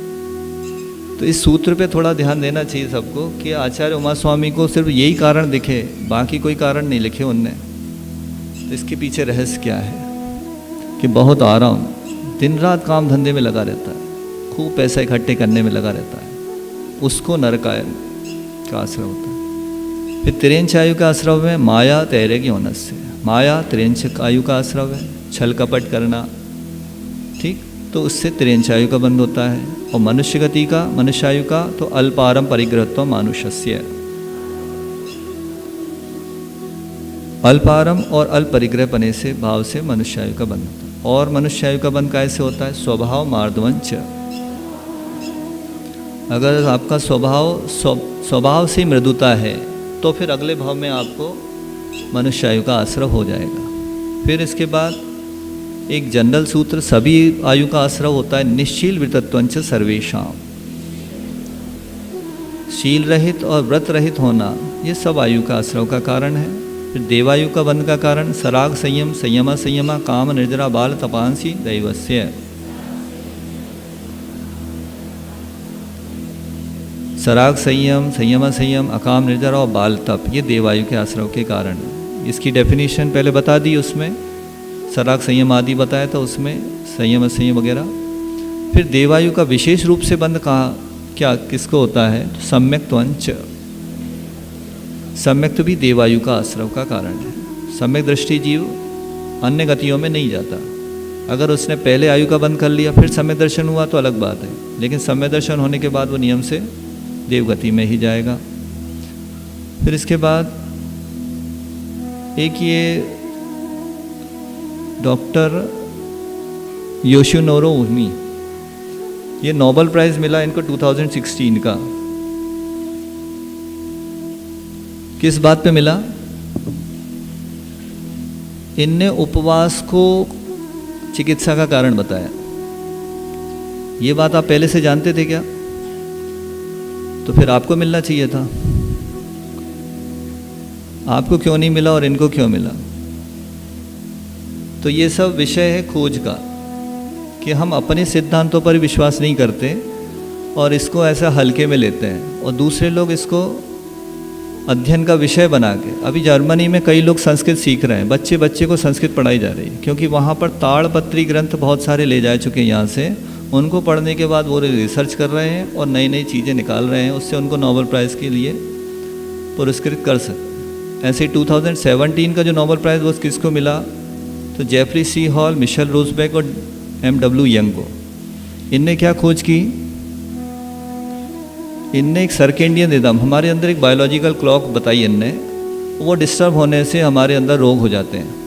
A: तो इस सूत्र पे थोड़ा ध्यान देना चाहिए सबको कि आचार्य उमा स्वामी को सिर्फ यही कारण दिखे, बाकी कोई कारण नहीं लिखे उनने। तो इसके पीछे रहस्य क्या है कि बहुत आराम दिन रात काम धंधे में लगा रहता है, खूब पैसा इकट्ठे करने में लगा रहता है, उसको नरकाय का आश्रय होता है। फिर तिरेंच आयु का आश्रय में माया तैरेगी होनस से। माया त्रियंच आयु का आश्रव है, छल कपट करना, ठीक, तो उससे त्रियंचायु का बंध होता है। और मनुष्य गति का, मनुष्यायु का तो अल्पारम परिग्रहत्व मानुषस्य, अल्पारम और अल्प परिग्रह पने से भाव से मनुष्यायु का बंध होता है। और मनुष्यायु का बंध कैसे होता है? स्वभाव मार्दवंच, अगर आपका स्वभाव से मृदुता है तो फिर अगले भाव में आपको मनुष्यायु का आश्रय हो जाएगा। फिर इसके बाद एक जनरल सूत्र सभी आयु का आश्रय होता है, निश्शील व्रतत्वंच सर्वेषां, शील रहित और व्रत रहित होना ये सब आयु का आश्रय का कारण है। फिर देवायु का बंध का कारण सराग संयम, संयमा संयमा, काम निर्जरा बाल तपांसी दैवस्य, सराग संयम, संयमा संयम, अकाम निर्जरा और बाल तप, ये देवायु के आश्रय के कारण है। इसकी डेफिनेशन पहले बता दी, उसमें सराग संयम आदि बताया था, उसमें संयम संयम वगैरह। फिर देवायु का विशेष रूप से बंध कहा क्या किसको होता है? तो सम्यक त्वंच, सम्यक भी देवायु का आश्रय का कारण है। सम्यक दृष्टि जीव अन्य गतियों में नहीं जाता। अगर उसने पहले आयु का बंध कर लिया फिर सम्यक दर्शन हुआ तो अलग बात है, लेकिन सम्यक दर्शन होने के बाद वो नियम से देवगति में ही जाएगा। फिर इसके बाद एक ये डॉक्टर योशिनोरो उमी, ये नोबेल प्राइज़ मिला इनको 2016 का। किस बात पे मिला? इनने उपवास को चिकित्सा का कारण बताया। ये बात आप पहले से जानते थे क्या? तो फिर आपको मिलना चाहिए था। आपको क्यों नहीं मिला और इनको क्यों मिला? तो ये सब विषय है खोज का, कि हम अपने सिद्धांतों पर विश्वास नहीं करते और इसको ऐसा हल्के में लेते हैं, और दूसरे लोग इसको अध्ययन का विषय बना के। अभी जर्मनी में कई लोग संस्कृत सीख रहे हैं, बच्चे को संस्कृत पढ़ाई जा रही है, क्योंकि वहाँ पर ताड़पत्री ग्रंथ बहुत सारे ले जा चुके हैं यहाँ से। उनको पढ़ने के बाद वो रिसर्च कर रहे हैं और नई नई चीज़ें निकाल रहे हैं, उससे उनको नोबेल प्राइज़ के लिए पुरस्कृत कर सकते। ऐसे 2017 का जो नोबेल प्राइज़ वो किसको मिला? तो जेफरी सी हॉल, मिशेल रोजबेक और M.W. यंग को। इनने क्या खोज की? इनने एक सर्केडियन रिदम, हमारे अंदर एक बायोलॉजिकल क्लॉक बताई इनने, वो डिस्टर्ब होने से हमारे अंदर रोग हो जाते हैं।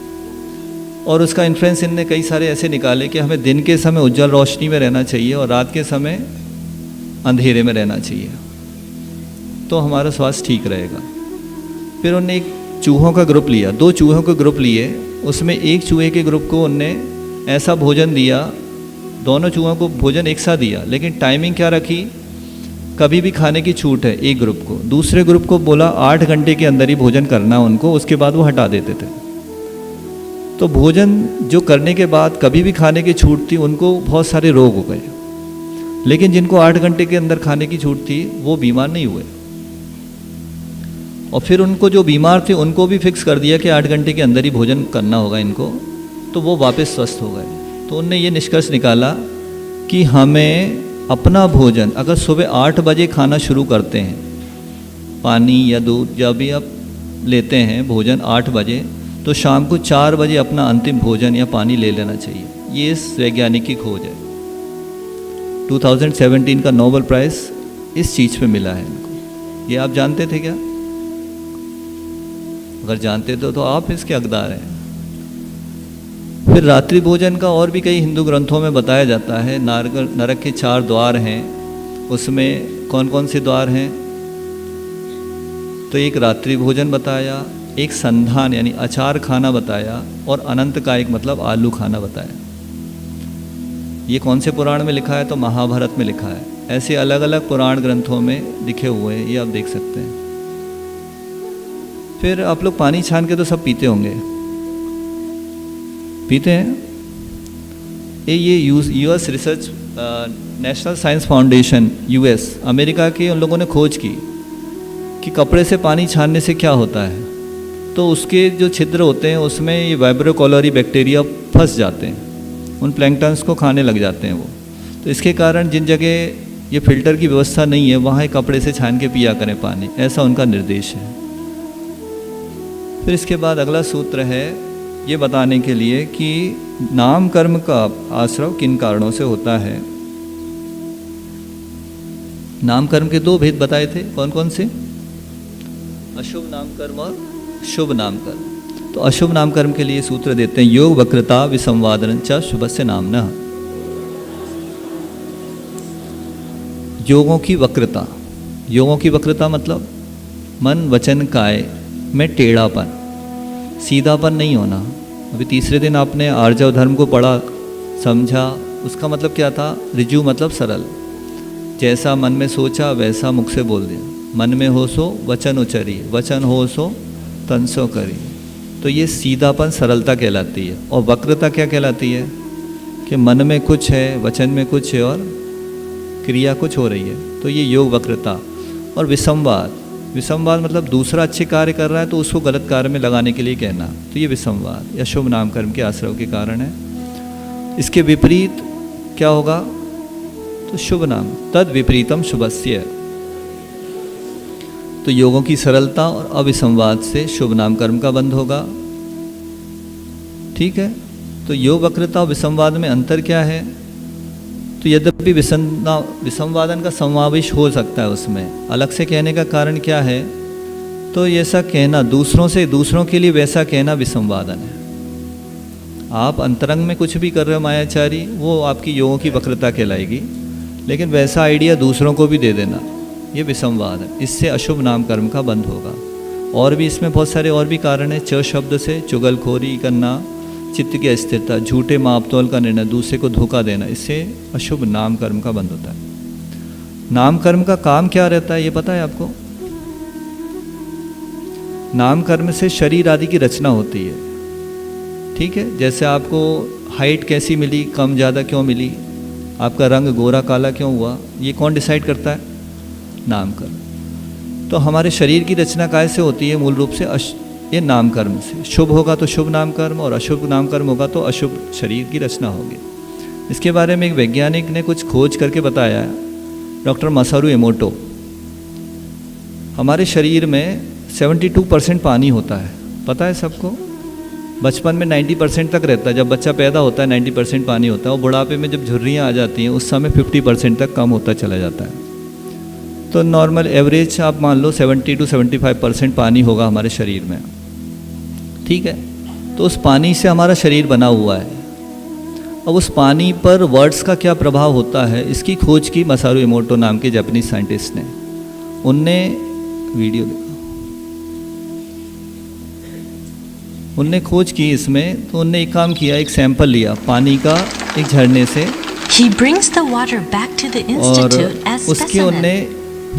A: और उसका इन्फ्लुएंस इनने कई सारे ऐसे निकाले कि हमें दिन के समय उज्जवल रोशनी में रहना चाहिए और रात के समय अंधेरे में रहना चाहिए, तो हमारा स्वास्थ्य ठीक रहेगा। फिर उनने एक चूहों का ग्रुप लिया, 2 चूहों के ग्रुप लिए, उसमें एक चूहे के ग्रुप को उनने ऐसा भोजन दिया, दोनों चूहों को भोजन एक साथ दिया, लेकिन टाइमिंग क्या रखी? कभी भी खाने की छूट है एक ग्रुप को। दूसरे ग्रुप को बोला 8 घंटे के अंदर ही भोजन करना उनको, उसके बाद वो हटा देते थे। तो भोजन जो करने के बाद कभी भी खाने की छूट थी, उनको बहुत सारे रोग हो गए, लेकिन जिनको 8 घंटे के अंदर खाने की छूट थी वो बीमार नहीं हुए। और फिर उनको जो बीमार थे उनको भी फिक्स कर दिया कि 8 घंटे के अंदर ही भोजन करना होगा इनको, तो वो वापस स्वस्थ हो गए। तो उनने ये निष्कर्ष निकाला कि हमें अपना भोजन अगर सुबह 8 बजे खाना शुरू करते हैं, पानी या दूध जब भी आप लेते हैं भोजन 8 बजे, तो शाम को 4 बजे अपना अंतिम भोजन या पानी ले लेना चाहिए। ये इस वैज्ञानिक की खोज है। 2017 का नोबेल प्राइज़ इस चीज़ पे मिला है इनको। ये आप जानते थे क्या? अगर जानते तो आप इसके हकदार हैं। फिर रात्रि भोजन का और भी कई हिंदू ग्रंथों में बताया जाता है। नरक के 4 द्वार हैं, उसमें कौन कौन से द्वार हैं? तो एक रात्रि भोजन बताया, एक संधान यानी अचार खाना बताया, और अनंत का एक मतलब आलू खाना बताया। ये कौन से पुराण में लिखा है? तो महाभारत में लिखा है। ऐसे अलग अलग पुराण ग्रंथों में लिखे हुए हैं, ये आप देख सकते हैं। फिर आप लोग पानी छान के तो सब पीते होंगे, पीते हैं? ये US research national science foundation US America के उन लोगों ने खोज की कि कपड़े से पानी छानने से क्या होता है। तो उसके जो छिद्र होते हैं उसमें ये वाइब्रो कॉलोरी बैक्टीरिया फंस जाते हैं, उन प्लैंकटन्स को खाने लग जाते हैं वो। तो इसके कारण जिन जगह ये फिल्टर की व्यवस्था नहीं है वहाँ कपड़े से छान के पिया करें पानी, ऐसा उनका निर्देश है। फिर इसके बाद अगला सूत्र है ये बताने के लिए कि नाम कर्म का आश्रव किन कारणों से होता है। नाम कर्म के दो भेद बताए थे, कौन कौन से? अशुभ नाम कर्म और शुभ नाम कर्म। तो अशुभ नाम कर्म के लिए सूत्र देते हैं, योग वक्रता विसंवादन च शुभस्य नामना। योगों की वक्रता, योगों की वक्रता मतलब मन वचन काय में टेढ़ापन, सीधापन नहीं होना। अभी तीसरे दिन आपने आर्जव धर्म को पढ़ा, समझा, उसका मतलब क्या था? ऋजु मतलब सरल, जैसा मन में सोचा वैसा मुख से बोल दिया। मन में हो सो वचन उचरी, वचन हो सो तन सो करी। तो ये सीधापन सरलता कहलाती है। और वक्रता क्या कहलाती है? कि मन में कुछ है, वचन में कुछ है और क्रिया कुछ हो रही है, तो ये योग वक्रता। और विसंवाद, विसंवाद मतलब दूसरा अच्छे कार्य कर रहा है तो उसको गलत कार्य में लगाने के लिए कहना, तो ये विसंवाद या शुभ नाम कर्म के आश्रव के कारण है। इसके विपरीत क्या होगा? तो शुभ नाम, तद विपरीतम शुभस्य। तो योगों की सरलता और अविसंवाद से शुभ नाम कर्म का बंध होगा। ठीक है, तो योग वक्रता और विसंवाद में अंतर क्या है? तो यद्यपि विसंवादन का समावेश हो सकता है उसमें, अलग से कहने का कारण क्या है? तो ऐसा कहना दूसरों से, दूसरों के लिए वैसा कहना विसंवादन है। आप अंतरंग में कुछ भी कर रहे हो मायाचारी, वो आपकी योगों की वक्रता कहलाएगी, लेकिन वैसा आइडिया दूसरों को भी दे देना, ये विसंवाद है। इससे अशुभ नाम कर्म का बंध होगा। और भी इसमें बहुत सारे और भी कारण है। च शब्द से चुगलखोरी करना, चित्त की अस्थिरता, झूठे मापतोल का निर्णय, दूसरे को धोखा देना, इससे अशुभ नाम कर्म का बंध होता है। नाम कर्म का काम क्या रहता है ये पता है आपको? नाम कर्म से शरीर आदि की रचना होती है। ठीक है, जैसे आपको हाइट कैसी मिली, कम ज़्यादा क्यों मिली, आपका रंग गोरा काला क्यों हुआ, ये कौन डिसाइड करता है? नाम कर्म। तो हमारे शरीर की रचना कैसे होती है? मूल रूप से ये नाम कर्म से। शुभ होगा तो शुभ नाम कर्म और अशुभ नाम कर्म होगा तो अशुभ शरीर की रचना होगी। इसके बारे में एक वैज्ञानिक ने कुछ खोज करके बताया है, डॉक्टर मसारू एमोटो। हमारे शरीर में 72% पानी होता है, पता है सबको? बचपन में 90% तक रहता है, जब बच्चा पैदा होता है 90% पानी होता है, और बुढ़ापे में जब झुर्रियाँ आ जाती हैं उस समय 50% तक कम होता चला जाता है। तो नॉर्मल एवरेज आप मान लो 70 to 75% पानी होगा हमारे शरीर में। ठीक है, तो उस पानी से हमारा शरीर बना हुआ है। अब उस पानी पर वर्ड्स का क्या प्रभाव होता है, इसकी खोज की मसारू इमोटो नाम के जापानीज साइंटिस्ट ने। उनने वीडियो देखा, उनने खोज की इसमें। तो उनने एक काम किया, एक सैंपल लिया पानी का एक झरने से,
B: He brings the water back to the institute
A: और
B: as
A: उसके
B: specimen.
A: उनने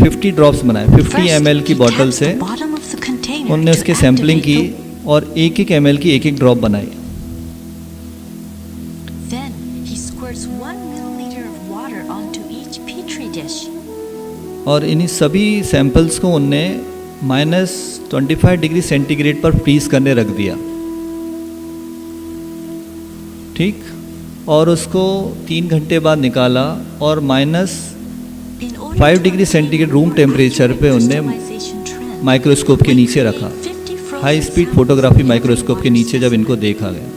A: 50 ड्रॉप्स बनाए। 50 ml की बॉटल से उनने उसकी सैम्पलिंग की और एक एक ml की एक एक ड्रॉप बनाई।
B: Then he squirts 1 milliliter of water onto each petri dish.
A: और इन्हीं सभी सैंपल्स को उनने -25 डिग्री सेंटीग्रेड पर फ्रीज करने रख दिया। ठीक, और उसको 3 घंटे बाद निकाला और -5 डिग्री सेंटीग्रेड रूम टेम्परेचर पे उनने माइक्रोस्कोप के नीचे रखा। हाई स्पीड फोटोग्राफी माइक्रोस्कोप के नीचे जब इनको देखा गया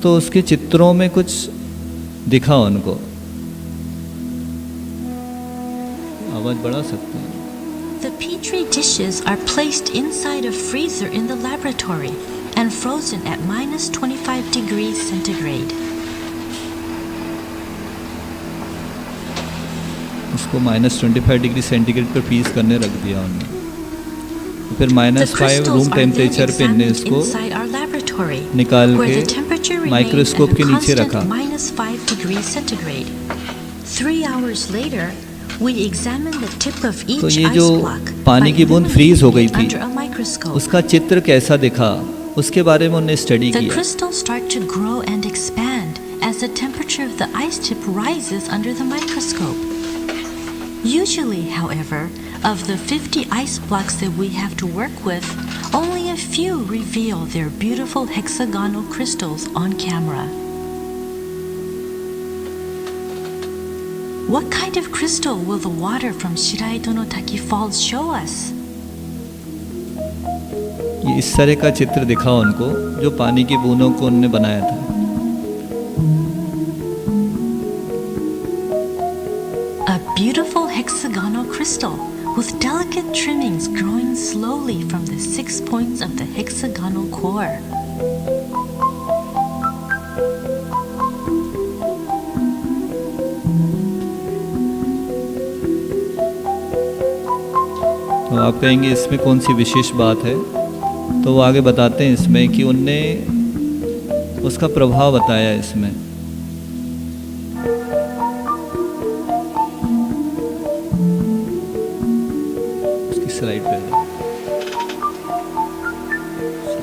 A: तो उसके चित्रों में कुछ दिखा उनको। आवाज बढ़ा सकते हैं?
B: The petri dishes are placed inside a freezer in the laboratory and frozen at -25 degrees centigrade.
A: उसको -25 डिग्री सेंटीग्रेड पर फ्रीज करने रख दिया उन्होंने। फिर -5 रूम टेम्परेचर पे इनने इसको निकाल के माइक्रोस्कोप के नीचे रखा।
B: -5 degrees centigrade. 3 hours later, we examine the tip of each
A: तो ये
B: ice
A: जो
B: block
A: पानी
B: by
A: की बूंद फ्रीज हो गई थी,
B: under a microscope.
A: उसका चित्र कैसा दिखा उसके बारे में उन्होंने स्टडी
B: The
A: किया।
B: crystals start to grow and expand as the temperature of the ice tip rises under the microscope. Usually, however, of the 50 ice blocks that we have to work with, only a few reveal their beautiful hexagonal crystals on camera. What kind of crystal will the water from Shiraido no Taki Falls show us?
A: ये इस तरह का चित्र दिखा उनको जो पानी की बूंदों को उनने बनाया था।
B: A beautiful hexagonal crystal with delicate trimmings growing slowly from the 6 points of the hexagonal core.
A: तो आप कहेंगे इसमें कौन सी विशेष बात है, तो वो आगे बताते हैं इसमें कि उनने उसका प्रभाव बताया इसमें। उसकी स्लाइड पे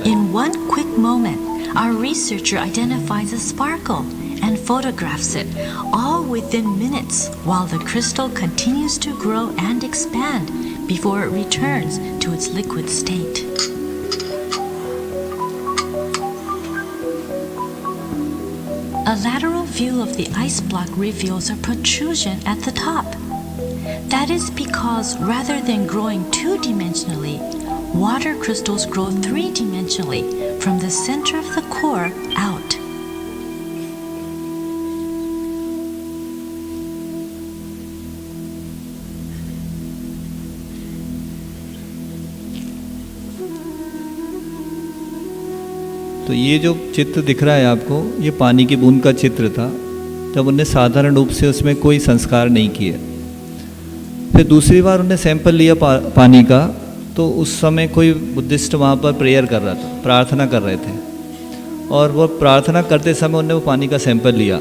B: In one quick moment, our researcher identifies a sparkle and photographs it, all within minutes, while the crystal continues to grow and expand before it returns to its liquid state. A lateral view of the ice block reveals a protrusion at the top. That is because rather than growing two-dimensionally, water crystals grow three-dimensionally from the center of the core out.
A: तो ये जो चित्र दिख रहा है आपको, ये पानी की बूंद का चित्र था जब उनने साधारण रूप से उसमें कोई संस्कार नहीं किए। फिर दूसरी बार उन्हें सैंपल लिया पानी का, तो उस समय कोई बुद्धिस्ट वहाँ पर प्रेयर कर रहा था, प्रार्थना कर रहे थे, और वो प्रार्थना करते समय उन्होंने वो पानी का सैंपल लिया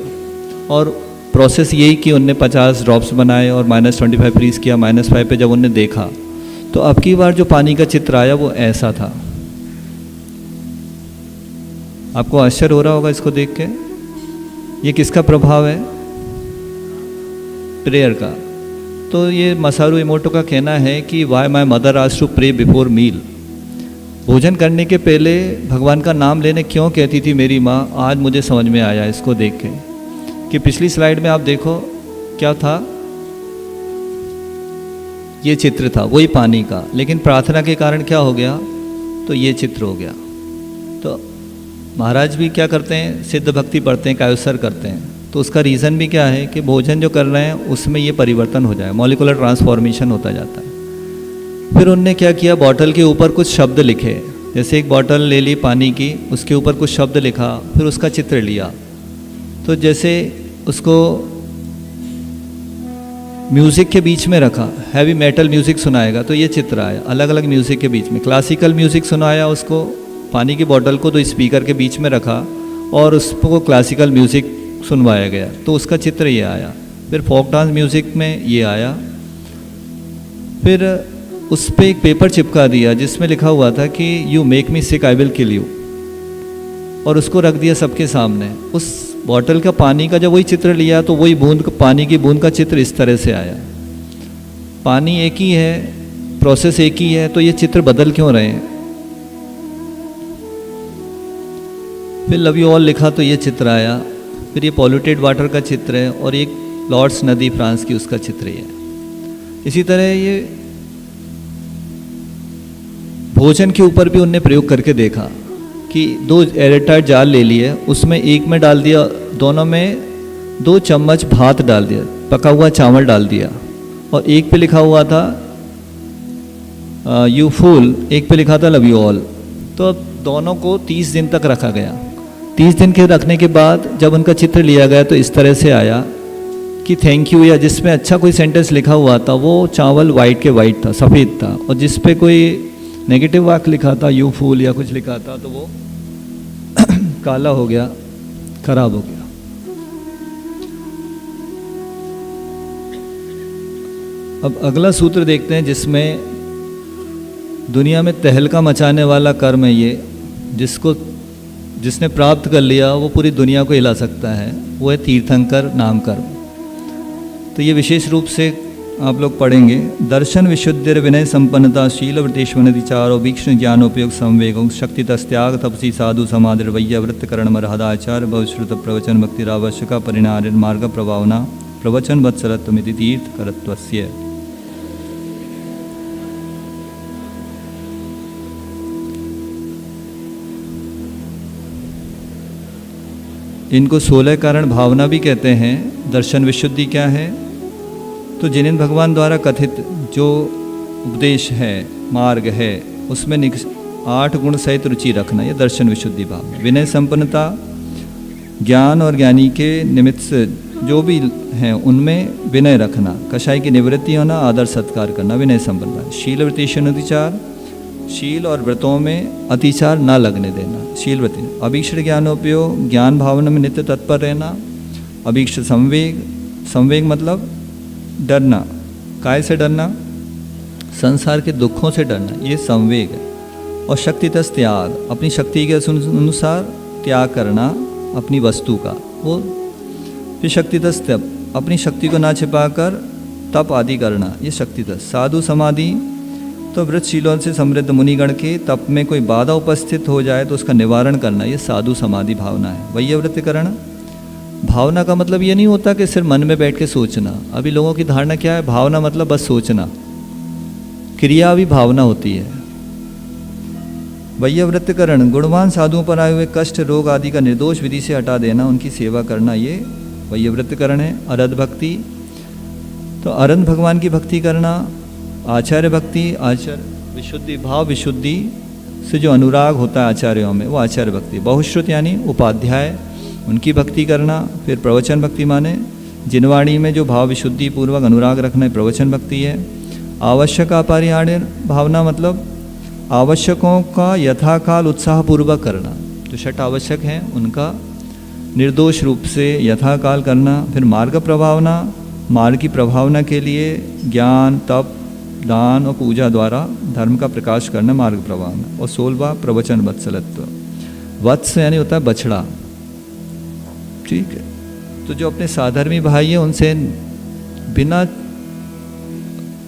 A: और प्रोसेस यही कि उनने 50 ड्रॉप्स बनाए और -25 फ्रीज किया। -5 पे जब उनने देखा तो अब की बार जो पानी का चित्र आया वो ऐसा था। आपको आश्चर्य हो रहा होगा इसको देख के। ये किसका प्रभाव है? प्रेयर का। तो ये मसारू इमोटो का कहना है कि why my mother asked to pray before meal. भोजन करने के पहले भगवान का नाम लेने क्यों कहती थी मेरी माँ, आज मुझे समझ में आया इसको देख के। कि पिछली स्लाइड में आप देखो क्या था, ये चित्र था वही पानी का, लेकिन प्रार्थना के कारण क्या हो गया, तो ये चित्र हो गया। तो महाराज भी क्या करते हैं, सिद्ध भक्ति पढ़ते हैं, कायोत्सर्ग करते हैं, तो उसका रीज़न भी क्या है कि भोजन जो कर रहे हैं उसमें ये परिवर्तन हो जाए, मॉलिकुलर ट्रांसफॉर्मेशन होता जाता है। फिर उनने क्या किया, बॉटल के ऊपर कुछ शब्द लिखे, जैसे एक बॉटल ले ली पानी की, उसके ऊपर कुछ शब्द लिखा, फिर उसका चित्र लिया। तो जैसे उसको म्यूज़िक के बीच में रखा, हैवी मेटल म्यूज़िक सुनाएगा तो ये चित्र आया, अलग अलग म्यूज़िक के बीच में। क्लासिकल म्यूज़िक सुनाया उसको, पानी की बॉटल को तो स्पीकर के बीच में रखा और उसको क्लासिकल म्यूज़िक सुनवाया गया, तो उसका चित्र ये आया। फिर फोक डांस म्यूज़िक में ये आया। फिर उस पर एक पेपर चिपका दिया जिसमें लिखा हुआ था कि you make me sick I will kill you, और उसको रख दिया सबके सामने। उस बॉटल का पानी का जब वही चित्र लिया तो वही बूंद, पानी की बूंद का चित्र इस तरह से आया। पानी एक ही है, प्रोसेस एक ही है, तो ये चित्र बदल क्यों रहे हैं। फिर लव यू ऑल लिखा तो ये चित्र आया। फिर ये पॉल्यूटेड वाटर का चित्र है और एक लॉर्ड्स नदी फ्रांस की, उसका चित्र है। इसी तरह ये भोजन के ऊपर भी उनने प्रयोग करके देखा कि 2 एयरटाइट जार ले लिए, उसमें एक में डाल दिया, दोनों में 2 चम्मच भात डाल दिया, पका हुआ चावल डाल दिया, और एक पे लिखा हुआ था यू फूल, एक पे लिखा था लव यू ऑल। तो अब दोनों को 30 दिन तक रखा गया। 30 दिन के रखने के बाद जब उनका चित्र लिया गया तो इस तरह से आया कि थैंक यू, या जिसमें अच्छा कोई सेंटेंस लिखा हुआ था वो चावल वाइट के वाइट था, सफ़ेद था, और जिस पे कोई नेगेटिव वाक्य लिखा था, यू फूल या कुछ लिखा था, तो वो काला हो गया, खराब हो गया। अब अगला सूत्र देखते हैं जिसमें दुनिया में तहलका मचाने वाला कर्म है ये, जिसने प्राप्त कर लिया वो पूरी दुनिया को हिला सकता है, वो है तीर्थंकर नाम कर्म। तो ये विशेष रूप से आप लोग पढ़ेंगे। दर्शन विशुद्धिर विनय संपन्नता शील वृत्तिश्वनति चारो वीक्षण ज्ञानोपयोग संवेगों शक्ति तस्त्याग तपसी साधु समाधिर्वय्य वृत्तकरण मरहदाचार बहुश्रुत प्रवचन भक्तिरावश्यका परिणार मार्ग प्रभावना प्रवचन वत्सरत्वमिति तीर्थ करत्वस्य। इनको 16 कारण भावना भी कहते हैं। दर्शन विशुद्धि क्या है? तो जिनेन्द्र भगवान द्वारा कथित जो उपदेश है, मार्ग है, उसमें 8 गुण सहित रुचि रखना, ये दर्शन विशुद्धि भावना। विनय संपन्नता, ज्ञान और ज्ञानी के निमित्त से जो भी हैं उनमें विनय रखना। कषाय की निवृत्ति होना, आदर सत्कार करना, विनय संपन्नता। शील वृत्तिशन अतिचार, शील और व्रतों में अतिचार ना लगने देना, शील वृत्ति। अभीक्ष ज्ञानोपयोग, ज्ञान भावना में नित्य तत्पर रहना। अभीक्ष संवेग, संवेग मतलब डरना। काय से डरना? संसार के दुखों से डरना, ये संवेग है। और शक्तितस त्याग, अपनी शक्ति के अनुसार त्याग करना अपनी वस्तु का, वो। फिर शक्तितस तप, अपनी शक्ति को ना छिपाकर तप आदि करना, ये शक्तितस। साधु समाधि, तो व्रतशीलों से समृद्ध मुनिगण के तप में कोई बाधा उपस्थित हो जाए तो उसका निवारण करना, ये साधु समाधि भावना है। वैयवृत्तिकरण, भावना का मतलब ये नहीं होता कि सिर्फ मन में बैठ के सोचना। अभी लोगों की धारणा क्या है? भावना मतलब बस सोचना, क्रिया भी भावना होती है। वैयवृत्तिकरण, गुणवान साधुओं पर आए हुए कष्ट, रोग आदि का निर्दोष विधि से हटा देना, उनकी सेवा करना, ये वैयवृत्तिकरण है। अरध भक्ति, तो अरंध भगवान की भक्ति करना। आचार्य भक्ति, आचार्य विशुद्धि, भाव विशुद्धि से जो अनुराग होता है आचार्यों में, वो आचार्य भक्ति। बहुश्रुत यानी उपाध्याय, उनकी भक्ति करना। फिर प्रवचन भक्ति माने जिनवाणी में जो भाव विशुद्धि पूर्वक अनुराग रखना, प्रवचन भक्ति है। आवश्यक अपरिहार्य भावना मतलब आवश्यकों का यथाकाल उत्साहपूर्वक करना, जो छठ आवश्यक हैं उनका निर्दोष रूप से यथाकाल करना। फिर मार्ग प्रभावना, मार्ग की प्रभावना के लिए ज्ञान, तप, दान और पूजा द्वारा धर्म का प्रकाश करना, मार्ग प्रभावना। और 16वां प्रवचन वत्सलत्व, वत्स यानी होता है बछड़ा, ठीक है। तो जो अपने साधर्मी भाई है उनसे बिना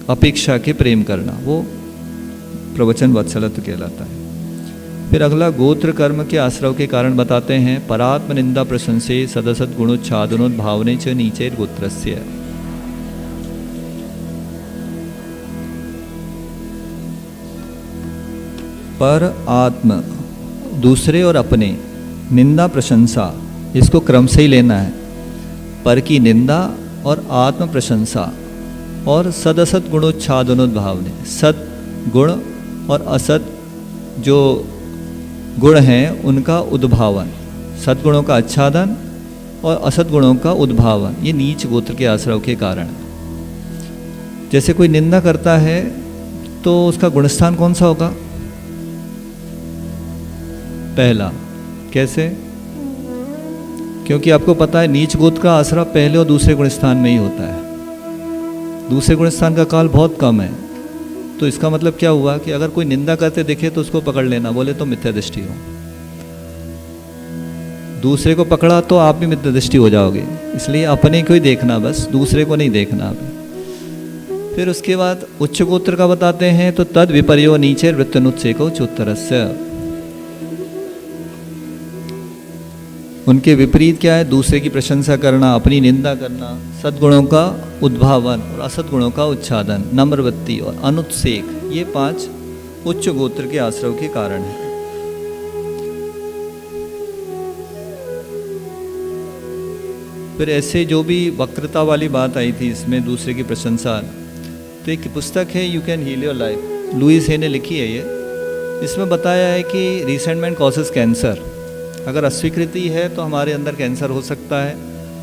A: अपेक्षा के प्रेम करना, वो प्रवचन वत्सलत्व कहलाता है। फिर अगला गोत्र कर्म के आश्रव के कारण बताते हैं। परात्म निंदा प्रशंसे सदसद गुणोच्छादनोद्भावने च नीचे गोत्रस्य। पर आत्म, दूसरे और अपने, निंदा प्रशंसा, इसको क्रम से ही लेना है। पर की निंदा और आत्म प्रशंसा, और सदसत गुणोच्छादनोद्भावने, सत गुण और असत जो गुण हैं उनका उद्भावन, सद्गुणों का आच्छादन और असत गुणों का उद्भावन, ये नीच गोत्र के आश्रव के कारण। जैसे कोई निंदा करता है तो उसका गुणस्थान कौन सा होगा? पहला। कैसे? क्योंकि आपको पता है नीच गोत्र का आश्रय पहले और दूसरे गुणस्थान में ही होता है, दूसरे गुणस्थान का काल बहुत कम है। तो इसका मतलब क्या हुआ कि अगर कोई निंदा करते दिखे तो उसको पकड़ लेना, बोले तो मिथ्या दृष्टि हो। दूसरे को पकड़ा तो आप भी मिथ्या दृष्टि हो जाओगे, इसलिए अपने को ही देखना, बस दूसरे को नहीं देखना अभी। फिर उसके बाद उच्च गोत्र का बताते हैं, तो तद विपर्यो नीचे वृत्तनुच्छेको चोत्तरस्य, उनके विपरीत क्या है? दूसरे की प्रशंसा करना, अपनी निंदा करना, सद्गुणों का उद्भावन और असद्गुणों का उच्छादन, नम्रवृत्ति और अनुत्सेक, ये 5 उच्च गोत्र के आश्रव के कारण हैं। फिर ऐसे जो भी वक्रता वाली बात आई थी इसमें दूसरे की प्रशंसा, तो एक पुस्तक है you can heal your life, Louise Hay ने लिखी है ये। इसमें बताया है कि रिसेंटमेंट कॉजेस कैंसर। अगर अस्वीकृति है तो हमारे अंदर कैंसर हो सकता है।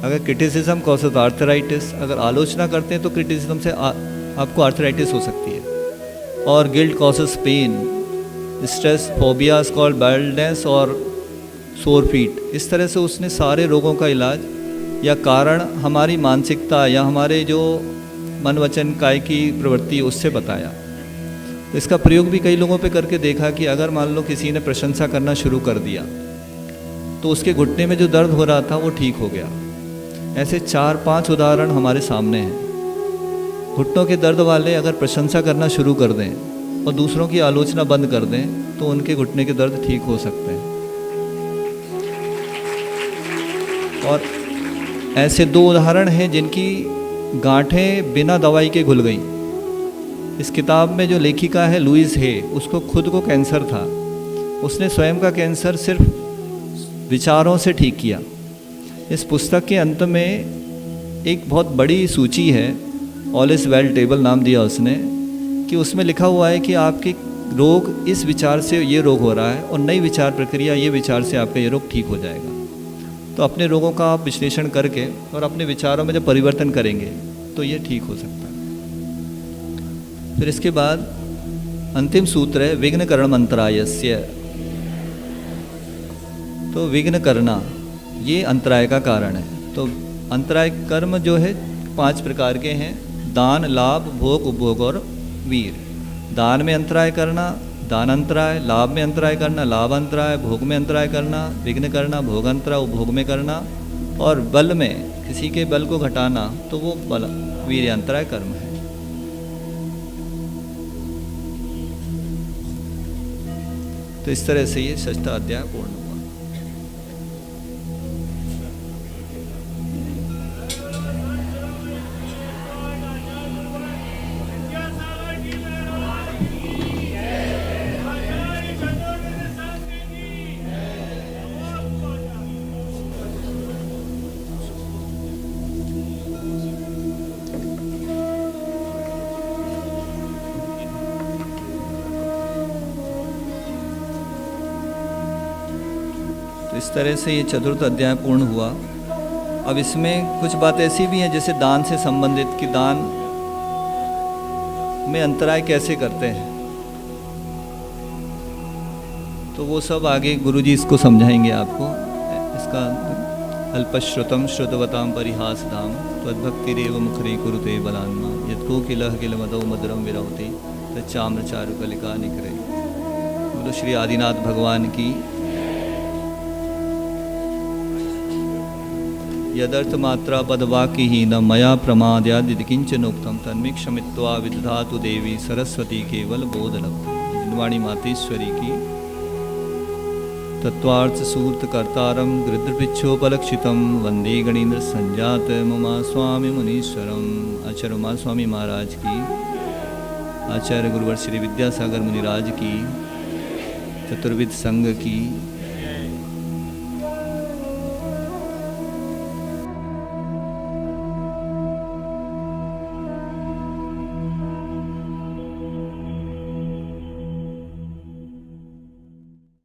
A: अगर क्रिटिसिज्म कॉजेस आर्थराइटिस, अगर आलोचना करते हैं तो क्रिटिसिज्म से आपको आर्थराइटिस हो सकती है। और guilt causes pain, stress, phobias called baldness और सोर फीट। इस तरह से उसने सारे रोगों का इलाज या कारण हमारी मानसिकता या हमारे जो मन वचन काय की प्रवृत्ति उससे बताया। तो इसका प्रयोग भी कई लोगों पे करके देखा कि अगर मान लो किसी ने प्रशंसा करना शुरू कर दिया तो उसके घुटने में जो दर्द हो रहा था वो ठीक हो गया। ऐसे 4-5 उदाहरण हमारे सामने हैं। घुटनों के दर्द वाले अगर प्रशंसा करना शुरू कर दें और दूसरों की आलोचना बंद कर दें तो उनके घुटने के दर्द ठीक हो सकते हैं। और ऐसे 2 उदाहरण हैं जिनकी गांठें बिना दवाई के घुल गई। इस किताब में जो लेखिका है लुईस हे, उसको खुद को कैंसर था। उसने स्वयं का कैंसर सिर्फ विचारों से ठीक किया। इस पुस्तक के अंत में एक बहुत बड़ी सूची है, ऑल इज़ वेल टेबल नाम दिया उसने, कि उसमें लिखा हुआ है कि आपके रोग इस विचार से ये रोग हो रहा है और नई विचार प्रक्रिया ये विचार से आपका ये रोग ठीक हो जाएगा। तो अपने रोगों का आप विश्लेषण करके और अपने विचारों में जब परिवर्तन करेंगे तो ये ठीक हो सकता है। फिर इसके बाद अंतिम सूत्र है विघ्न करणम अंतरायस्य। तो विघ्न करना ये अंतराय का कारण है। तो अंतराय कर्म जो है 5 प्रकार के हैं, दान, लाभ, भोग, उपभोग और वीर। दान में अंतराय करना, दान अंतराय, लाभ में अंतराय करना, लाभ अंतराय, भोग में अंतराय करना, विघ्न करना, भोग अंतराय, उपभोग में करना, और बल में किसी के बल को घटाना, तो वो बल वीर अंतराय कर्म है। तो इस तरह से ये 6वां अध्याय पूर्ण हुआ। तो इस तरह से ये 4वां अध्याय पूर्ण हुआ। अब इसमें कुछ बात ऐसी भी हैं जैसे दान से संबंधित, कि दान में अंतराय कैसे करते हैं, तो वो सब आगे गुरुजी इसको समझाएंगे आपको। इसका अल्पश्रुतम श्रुतवताम परिहासधाम त्वद्भक्तिरेव मुखरे कुरुते बलान्मा यत्को किलह किल मदो मधुरम विरौते तच्चाम्र चारुकलिका निकरे। बोलो श्री आदिनाथ भगवान की। यदर्थ मात्रा पदवाक्यहीन मया प्रमाद्यादिति किंचनोक्तम तन्मीक्षमित्वा विदधातु देवी सरस्वती केवल बोधलम। जिनवाणी मातेश्वरी की। तत्वार्थ सूर्त कर्तारम गृध्रपिच्छोपलक्षितम वंदे गणेन्द्र संजात ममा स्वामी मुनीश्वरम। आचार्य उमा स्वामी महाराज की, आचार्य गुरुवर श्री विद्यासागर मुनिराज की, चतुर्विद संघ की।